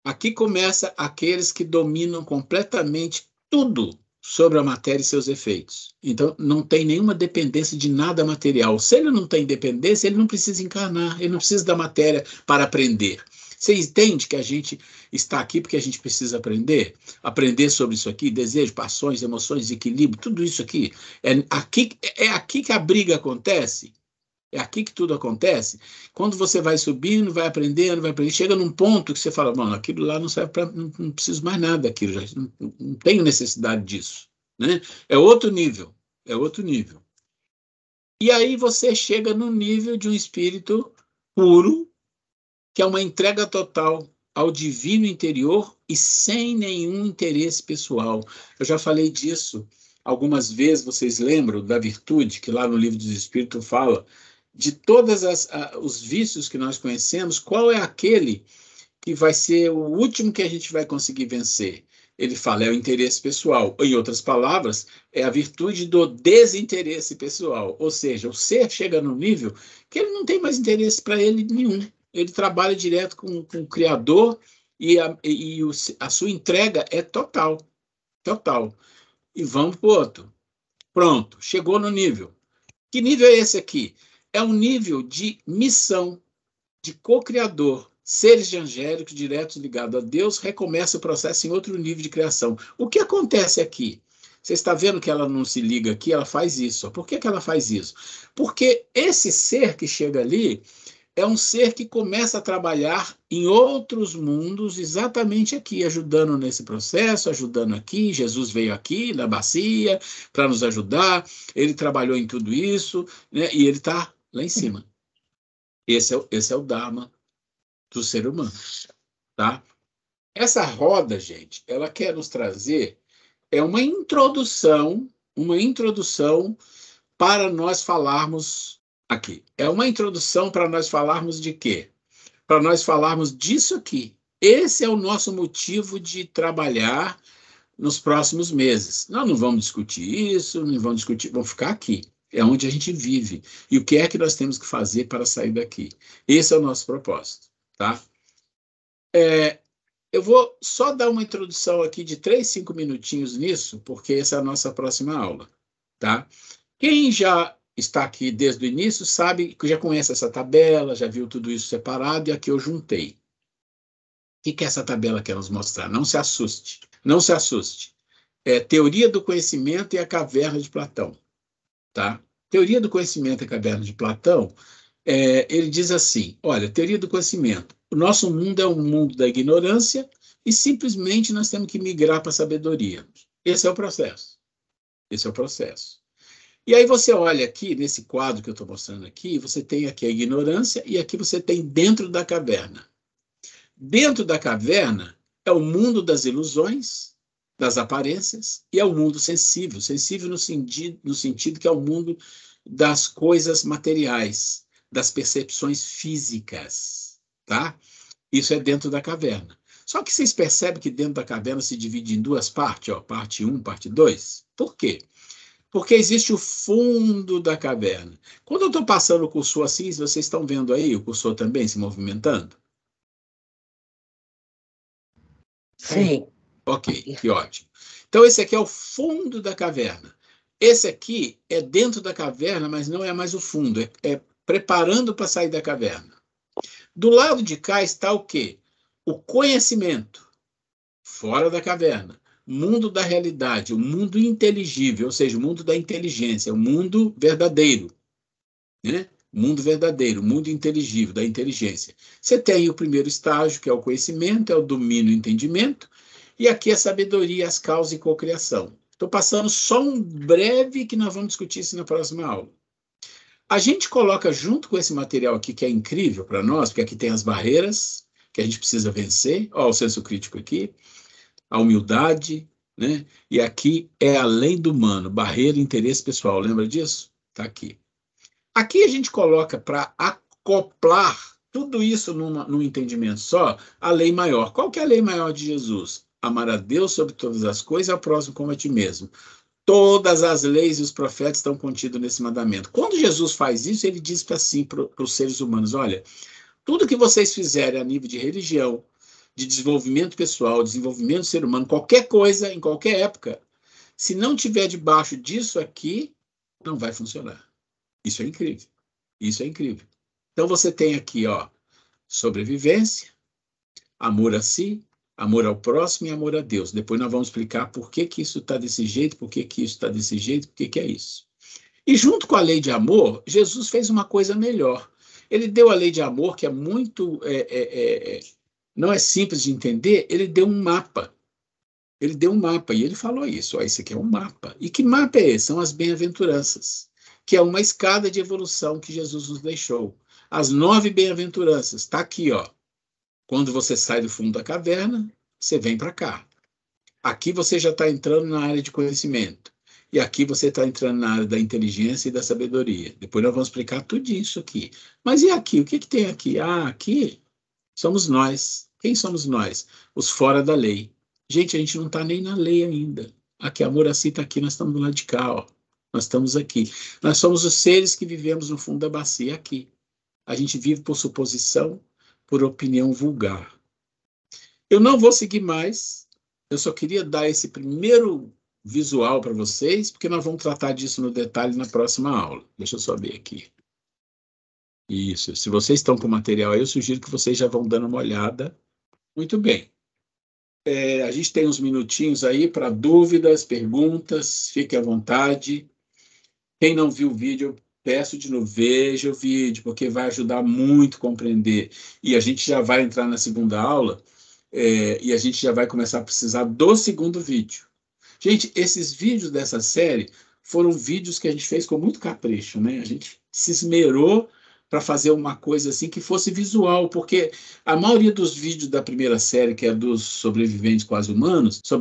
aqui começa aqueles que dominam completamente tudo sobre a matéria e seus efeitos. Então, não tem nenhuma dependência de nada material. Se ele não tem dependência, ele não precisa encarnar, ele não precisa da matéria para aprender. Você entende que a gente está aqui porque a gente precisa aprender? Aprender sobre isso aqui, desejo, paixões, emoções, equilíbrio, tudo isso aqui. É aqui que a briga acontece. É aqui que tudo acontece. Quando você vai subindo, vai aprendendo, chega num ponto que você fala, mano, aquilo lá não serve para, não preciso mais nada daquilo, já não tenho necessidade disso, né? É outro nível, é outro nível. E aí você chega no nível de um espírito puro, que é uma entrega total ao divino interior e sem nenhum interesse pessoal. Eu já falei disso algumas vezes, vocês lembram da virtude, que lá no Livro dos Espíritos fala, de todos os vícios que nós conhecemos, qual é aquele que vai ser o último que a gente vai conseguir vencer? Ele fala, é o interesse pessoal. Em outras palavras, é a virtude do desinteresse pessoal. Ou seja, o ser chega num nível que ele não tem mais interesse para ele nenhum. ele trabalha direto com o Criador e a sua entrega é total. Total. E vamos para o outro. Pronto, chegou no nível. Que nível é esse aqui? É um nível de missão, de co-criador. Seres angélicos diretos ligados a Deus, recomeça o processo em outro nível de criação. O que acontece aqui? Você está vendo que ela não se liga aqui? Ela faz isso. Por que ela faz isso? Porque esse ser que chega ali é um ser que começa a trabalhar em outros mundos, exatamente aqui, ajudando nesse processo, ajudando aqui. Jesus veio aqui na bacia para nos ajudar, ele trabalhou em tudo isso, né? E ele está lá em cima. Esse é o Dharma do ser humano, tá? Essa roda, gente, ela quer nos trazer uma introdução para nós falarmos aqui. É uma introdução para nós falarmos de quê? Para nós falarmos disso aqui. Esse é o nosso motivo de trabalhar nos próximos meses. Nós não vamos discutir isso, não vamos discutir, vamos ficar aqui. É onde a gente vive. E o que é que nós temos que fazer para sair daqui? Esse é o nosso propósito, tá? Eu vou só dar uma introdução aqui de 3, 5 minutinhos nisso, porque essa é a nossa próxima aula, tá? Quem já está aqui desde o início sabe que já conhece essa tabela, já viu tudo isso separado, e aqui eu juntei. O que essa tabela quer nos mostrar? Não se assuste, não se assuste. É Teoria do Conhecimento e a Caverna de Platão, tá? Teoria do Conhecimento e a Caverna de Platão, ele diz assim, olha, teoria do conhecimento, o nosso mundo é um mundo da ignorância e simplesmente nós temos que migrar para a sabedoria. Esse é o processo. Esse é o processo. E aí você olha aqui, nesse quadro que eu estou mostrando aqui, você tem aqui a ignorância e aqui você tem dentro da caverna. Dentro da caverna é o mundo das ilusões, das aparências, e é o mundo sensível. Sensível no sentido que é o mundo das coisas materiais, das percepções físicas, tá? Isso é dentro da caverna. Só que vocês percebem que dentro da caverna se divide em duas partes, ó, parte 1, parte 2. Por quê? Porque existe o fundo da caverna. Quando eu estou passando o cursor assim, vocês estão vendo aí o cursor também se movimentando? Sim. Ok, que ótimo. Então, esse aqui é o fundo da caverna. Esse aqui é dentro da caverna, mas não é mais o fundo, é preparando para sair da caverna. Do lado de cá está o quê? O conhecimento, fora da caverna. Mundo da realidade, o mundo inteligível, ou seja, o mundo da inteligência, o mundo verdadeiro, né? O mundo verdadeiro, o mundo inteligível, da inteligência. Você tem o primeiro estágio, que é o conhecimento, é o domínio e entendimento, e aqui a sabedoria, as causas e cocriação. Estou passando só um breve que nós vamos discutir isso na próxima aula. A gente coloca junto com esse material aqui, que é incrível para nós, porque aqui tem as barreiras que a gente precisa vencer, ó, o senso crítico aqui, a humildade, né? E aqui é além do humano, barreira e interesse pessoal, lembra disso? Está aqui. Aqui a gente coloca para acoplar tudo isso num entendimento só, a lei maior. Qual que é a lei maior de Jesus? Amar a Deus sobre todas as coisas e ao próximo como a ti mesmo. Todas as leis e os profetas estão contidos nesse mandamento. Quando Jesus faz isso, ele diz para os seres humanos, olha, tudo que vocês fizerem a nível de religião, de desenvolvimento pessoal, desenvolvimento do ser humano, qualquer coisa, em qualquer época, se não tiver debaixo disso aqui, não vai funcionar. Isso é incrível. Isso é incrível. Então, você tem aqui, ó, sobrevivência, amor a si, amor ao próximo e amor a Deus. Depois nós vamos explicar por que isso está desse jeito, por que isso está desse jeito, por que é isso. E junto com a lei de amor, Jesus fez uma coisa melhor. Ele deu a lei de amor, que é muito... não é simples de entender, ele deu um mapa. Ele deu um mapa e ele falou isso. Ó, esse aqui é um mapa. E que mapa é esse? São as bem-aventuranças, que é uma escada de evolução que Jesus nos deixou. As 9 bem-aventuranças. Está aqui, ó. Quando você sai do fundo da caverna, você vem para cá. Aqui você já está entrando na área de conhecimento. E aqui você está entrando na área da inteligência e da sabedoria. Depois nós vamos explicar tudo isso aqui. Mas e aqui? O que tem aqui? Ah, aqui somos nós. Quem somos nós? Os fora da lei. Gente, a gente não está nem na lei ainda. Aqui, amor assim está aqui, nós estamos do lado de cá, ó. Nós estamos aqui. Nós somos os seres que vivemos no fundo da bacia aqui. A gente vive por suposição, por opinião vulgar. Eu não vou seguir mais, eu só queria dar esse primeiro visual para vocês, porque nós vamos tratar disso no detalhe na próxima aula. Deixa eu só ver aqui. Isso, se vocês estão com o material aí, eu sugiro que vocês já vão dando uma olhada. Muito bem. A gente tem uns minutinhos aí para dúvidas, perguntas, fique à vontade. Quem não viu o vídeo, eu peço de novo, veja o vídeo, porque vai ajudar muito a compreender. E a gente já vai entrar na segunda aula, e a gente já vai começar a precisar do segundo vídeo. Gente, esses vídeos dessa série foram vídeos que a gente fez com muito capricho, né? A gente se esmerou para fazer uma coisa assim que fosse visual, porque a maioria dos vídeos da primeira série, que é dos sobreviventes quase humanos, são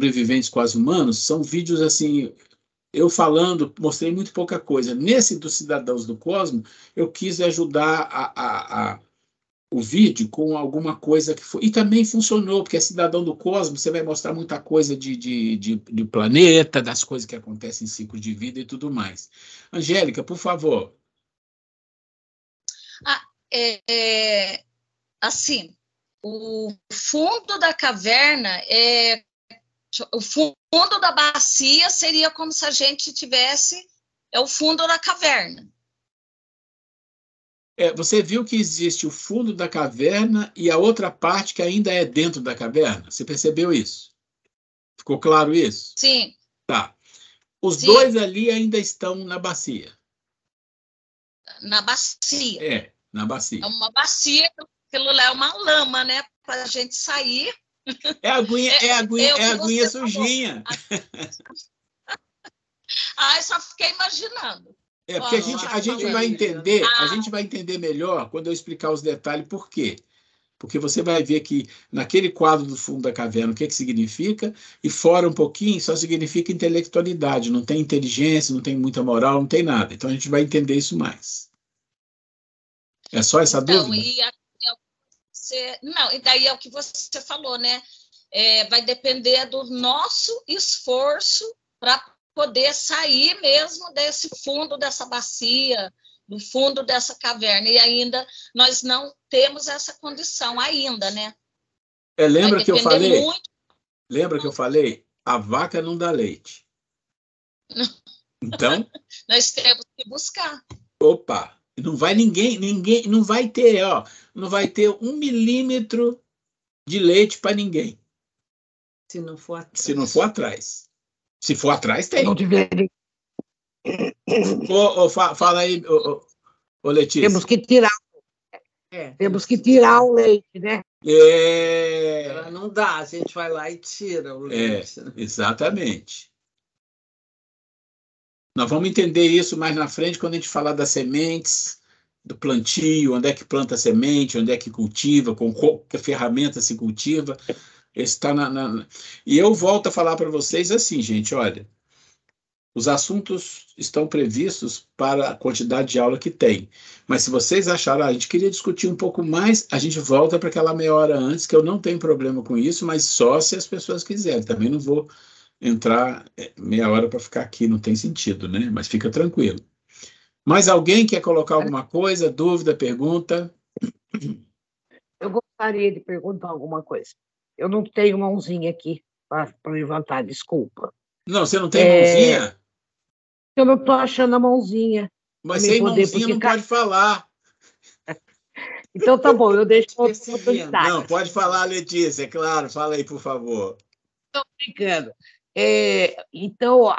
vídeos assim, eu falando, mostrei muito pouca coisa. Nesse dos Cidadãos do Cosmo, eu quis ajudar o vídeo com alguma coisa que foi... E também funcionou, porque é Cidadão do Cosmo, você vai mostrar muita coisa de planeta, das coisas que acontecem em ciclo de vida e tudo mais. Angélica, por favor. Assim, o fundo da caverna o fundo da bacia seria como se a gente tivesse o fundo da caverna. Você viu que existe o fundo da caverna e a outra parte que ainda é dentro da caverna? Você percebeu isso? Ficou claro isso? Sim. Tá. Os dois ali ainda estão na bacia. Na bacia. Na bacia. É uma bacia, aquilo lá é uma lama, né? Para a gente sair. É a aguinha sujinha. Eu só fiquei imaginando. Porque a gente vai entender melhor quando eu explicar os detalhes por quê. Porque você vai ver que naquele quadro do fundo da caverna o que significa, e fora um pouquinho só significa intelectualidade, não tem inteligência, não tem muita moral, não tem nada. Então a gente vai entender isso mais. É só essa dúvida? E daí é o que você falou, né? Vai depender do nosso esforço para poder sair mesmo desse fundo dessa bacia, do fundo dessa caverna. E ainda nós não temos essa condição ainda, né? Lembra que eu falei? Muito... Lembra que eu falei? A vaca não dá leite. Então? Nós temos que buscar. Opa! Não vai ninguém não vai ter, não vai ter 1 milímetro de leite para ninguém. Se não for atrás. Se for atrás, tem. Não tiver. Fala aí, Letícia. Temos que tirar. Temos que tirar o leite, né? Não dá, a gente vai lá e tira o leite. Exatamente. Nós vamos entender isso mais na frente, quando a gente falar das sementes, do plantio, onde é que planta a semente, onde é que cultiva, com que ferramenta se cultiva. E eu volto a falar para vocês assim, gente, olha, os assuntos estão previstos para a quantidade de aula que tem. Mas se vocês acharem, a gente queria discutir um pouco mais, a gente volta para aquela meia hora antes, que eu não tenho problema com isso, mas só se as pessoas quiserem. Também não vou entrar meia hora para ficar aqui, não tem sentido, né? Mas fica tranquilo. Mais alguém quer colocar alguma coisa, dúvida, pergunta? Eu gostaria de perguntar alguma coisa. Eu não tenho mãozinha aqui para levantar, desculpa. Não, você não tem mãozinha? Eu não estou achando a mãozinha. Mas sem mãozinha não pode falar. Então tá bom, eu deixo para outra oportunidade. Não, pode falar, Letícia, é claro. Fala aí, por favor. Estou brincando. Então,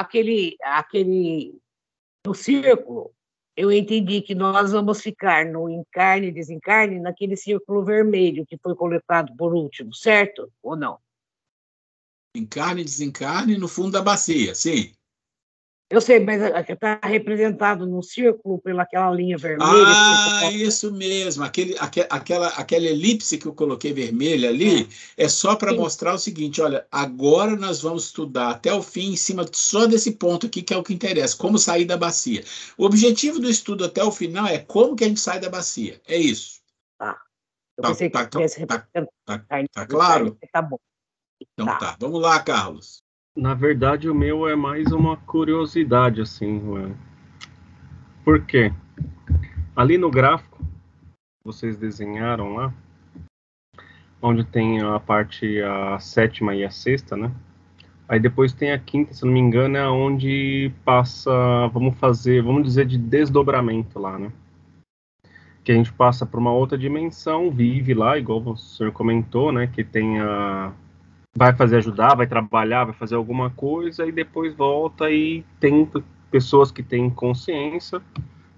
no círculo, eu entendi que nós vamos ficar no encarne e desencarne naquele círculo vermelho que foi colocado por último, certo? Ou não? Encarne e desencarne no fundo da bacia, sim. Eu sei, mas está representado no círculo pelaquela linha vermelha. Isso mesmo. Aquela elipse que eu coloquei vermelha ali é só para mostrar o seguinte, olha, agora nós vamos estudar até o fim em cima só desse ponto aqui, que é o que interessa, como sair da bacia. O objetivo do estudo até o final é como que a gente sai da bacia. É isso. Eu pensei que tivesse representado. Tá claro? Tá bom. Então tá. Vamos lá, Carlos. Na verdade, o meu é mais uma curiosidade, assim. Por quê? Ali no gráfico, vocês desenharam lá, onde tem a parte, a 7ª e a 6ª, né? Aí depois tem a 5ª, se não me engano, é onde passa, vamos dizer, de desdobramento lá, né? Que a gente passa por uma outra dimensão, vive lá, igual o senhor comentou, né? Que tem vai ajudar, vai trabalhar, vai fazer alguma coisa, e depois volta e tem pessoas que têm consciência.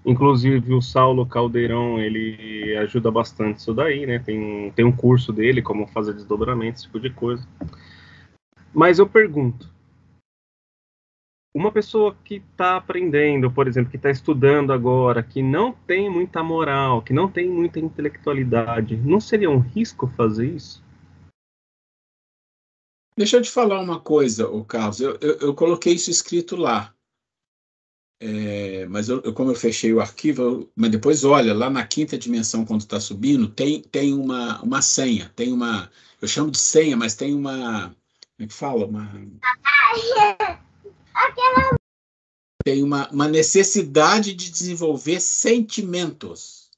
Inclusive o Saulo Caldeirão, ele ajuda bastante isso daí, né? Tem um curso dele, como fazer desdobramento, esse tipo de coisa. Mas eu pergunto, uma pessoa que está aprendendo, por exemplo, que está estudando agora, que não tem muita moral, que não tem muita intelectualidade, não seria um risco fazer isso? Deixa eu te falar uma coisa, Carlos. Eu coloquei isso escrito lá. Mas como eu fechei o arquivo, mas depois olha, lá na 5ª dimensão, quando está subindo, tem uma senha, eu chamo de senha, mas tem uma, como é que fala? Tem uma necessidade de desenvolver sentimentos.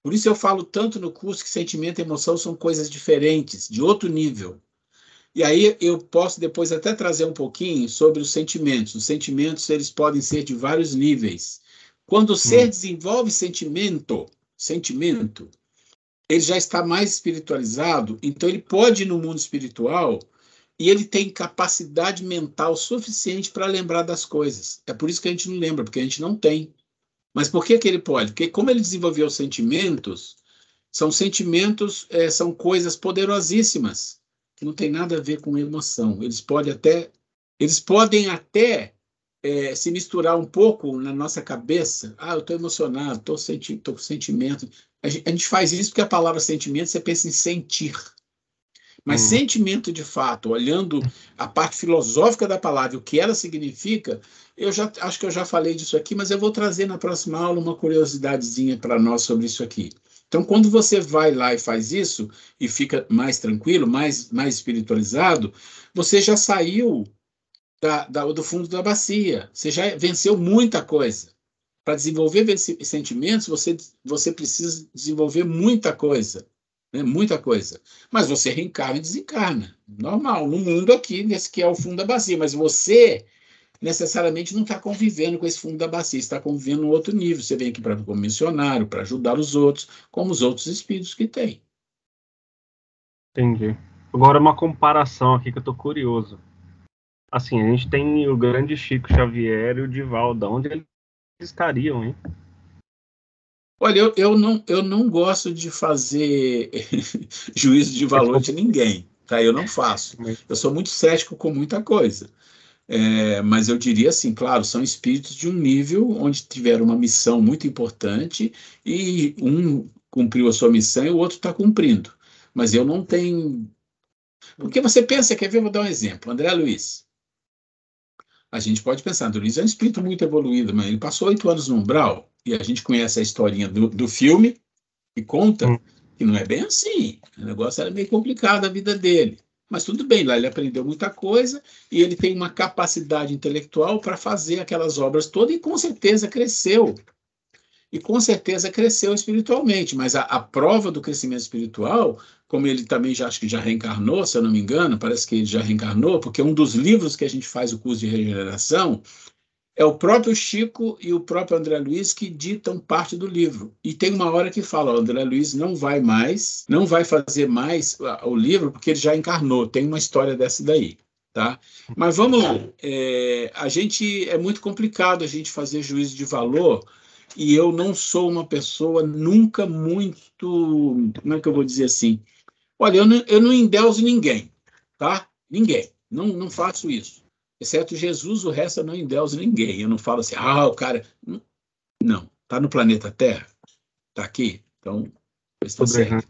Por isso eu falo tanto no curso que sentimento e emoção são coisas diferentes, de outro nível. E aí eu posso depois até trazer um pouquinho sobre os sentimentos. Os sentimentos, eles podem ser de vários níveis. Quando o ser desenvolve sentimento, ele já está mais espiritualizado, então ele pode ir no mundo espiritual e ele tem capacidade mental suficiente para lembrar das coisas. É por isso que a gente não lembra, porque a gente não tem. Mas por que ele pode? Porque como ele desenvolveu sentimentos, são coisas poderosíssimas, que não tem nada a ver com emoção. Eles podem até se misturar um pouco na nossa cabeça. Eu estou emocionado, estou com sentimento. A gente faz isso porque a palavra sentimento, você pensa em sentir. Mas sentimento, de fato, olhando a parte filosófica da palavra, o que ela significa, acho que eu já falei disso aqui, mas eu vou trazer na próxima aula uma curiosidadezinha para nós sobre isso aqui. Então, quando você vai lá e faz isso, e fica mais tranquilo, mais espiritualizado, você já saiu do fundo da bacia, você já venceu muita coisa. Para desenvolver sentimentos, você precisa desenvolver muita coisa, né? Muita coisa. Mas você reencarna e desencarna, normal, no mundo aqui, nesse que é o fundo da bacia, mas você necessariamente não está convivendo com esse fundo da bacia, está convivendo em outro nível. Você vem aqui como missionário, para ajudar os outros, como os outros espíritos que tem. Entendi. Agora uma comparação aqui que eu estou curioso. Assim, a gente tem o grande Chico Xavier e o Divaldo. Onde eles estariam, hein? Olha, eu não gosto de fazer juízo de valor de ninguém, tá? Eu não faço. Eu sou muito cético com muita coisa. Mas eu diria assim, claro, são espíritos de um nível onde tiveram uma missão muito importante e um cumpriu a sua missão e o outro está cumprindo. Mas eu não tenho... Porque você pensa, quer ver, vou dar um exemplo. André Luiz. A gente pode pensar, André Luiz é um espírito muito evoluído, mas ele passou 8 anos no umbral e a gente conhece a historinha do filme e conta que não é bem assim. O negócio era meio complicado a vida dele. Mas tudo bem, lá ele aprendeu muita coisa e ele tem uma capacidade intelectual para fazer aquelas obras todas e com certeza cresceu. E com certeza cresceu espiritualmente, mas a prova do crescimento espiritual, como ele também acho que já reencarnou, se eu não me engano, parece que ele já reencarnou, porque um dos livros que a gente faz o curso de regeneração é o próprio Chico e o próprio André Luiz que ditam parte do livro. E tem uma hora que fala, o André Luiz não vai fazer mais o livro, porque ele já encarnou. Tem uma história dessa daí, tá? Mas vamos lá. É muito complicado a gente fazer juízo de valor, e eu não sou uma pessoa nunca muito... Como é que eu vou dizer assim? Olha, eu não endeuso ninguém, tá? Ninguém. Não faço isso. Exceto Jesus, o resto eu não endeuso ninguém. Eu não falo assim, o cara... Não. Está no planeta Terra? Está aqui? Então, está certo.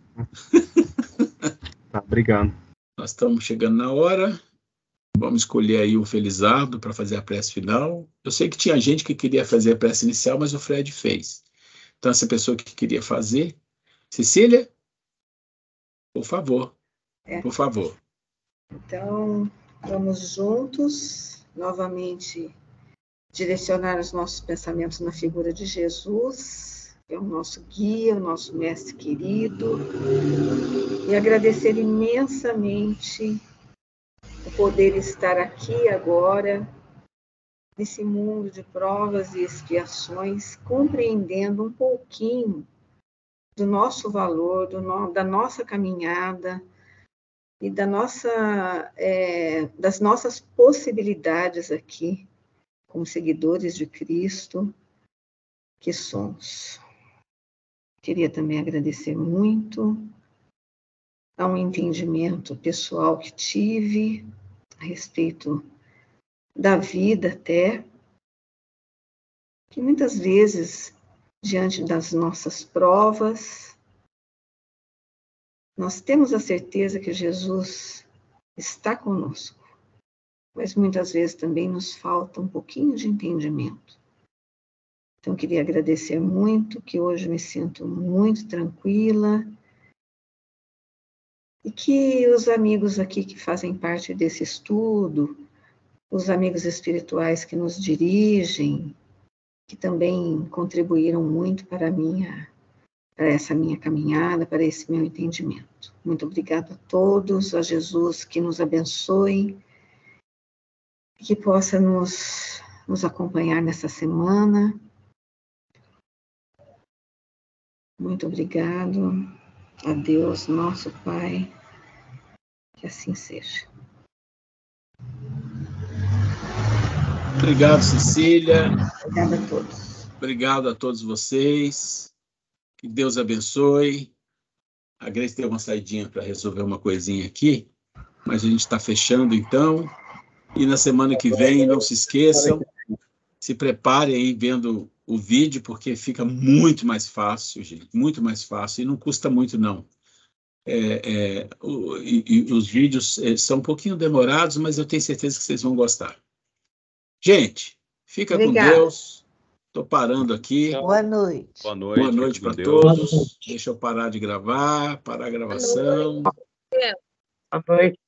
Tá, obrigado. Nós estamos chegando na hora. Vamos escolher aí o Felizardo para fazer a prece final. Eu sei que tinha gente que queria fazer a prece inicial, mas o Fred fez. Então, essa pessoa que queria fazer... Cecília? Por favor. Por favor. Então... Vamos juntos, novamente, direcionar os nossos pensamentos na figura de Jesus, que é o nosso guia, o nosso mestre querido, e agradecer imensamente o poder estar aqui agora, nesse mundo de provas e expiações, compreendendo um pouquinho do nosso valor, da nossa caminhada e das nossas possibilidades aqui, como seguidores de Cristo que somos. Queria também agradecer muito a um entendimento pessoal que tive a respeito da vida até, que muitas vezes, diante das nossas provas, nós temos a certeza que Jesus está conosco, mas muitas vezes também nos falta um pouquinho de entendimento. Então, queria agradecer muito, que hoje me sinto muito tranquila, e que os amigos aqui que fazem parte desse estudo, os amigos espirituais que nos dirigem, que também contribuíram muito para essa minha caminhada, para esse meu entendimento. Muito obrigada a todos, a Jesus que nos abençoe, e que possa nos acompanhar nessa semana. Muito obrigado a Deus, nosso Pai, que assim seja. Obrigado, Cecília. Obrigada a todos. Obrigado a todos vocês. Que Deus abençoe. A Grace deu uma saidinha para resolver uma coisinha aqui, mas a gente está fechando então. E na semana que vem, não se esqueçam, se preparem aí vendo o vídeo, porque fica muito mais fácil, gente, muito mais fácil, e não custa muito, não. Os vídeos são um pouquinho demorados, mas eu tenho certeza que vocês vão gostar. Gente, fica Obrigada. com Deus. Estou parando aqui. Boa noite. Boa noite. Boa noite para todos. Deixa eu parar de gravar, parar a gravação. Boa noite.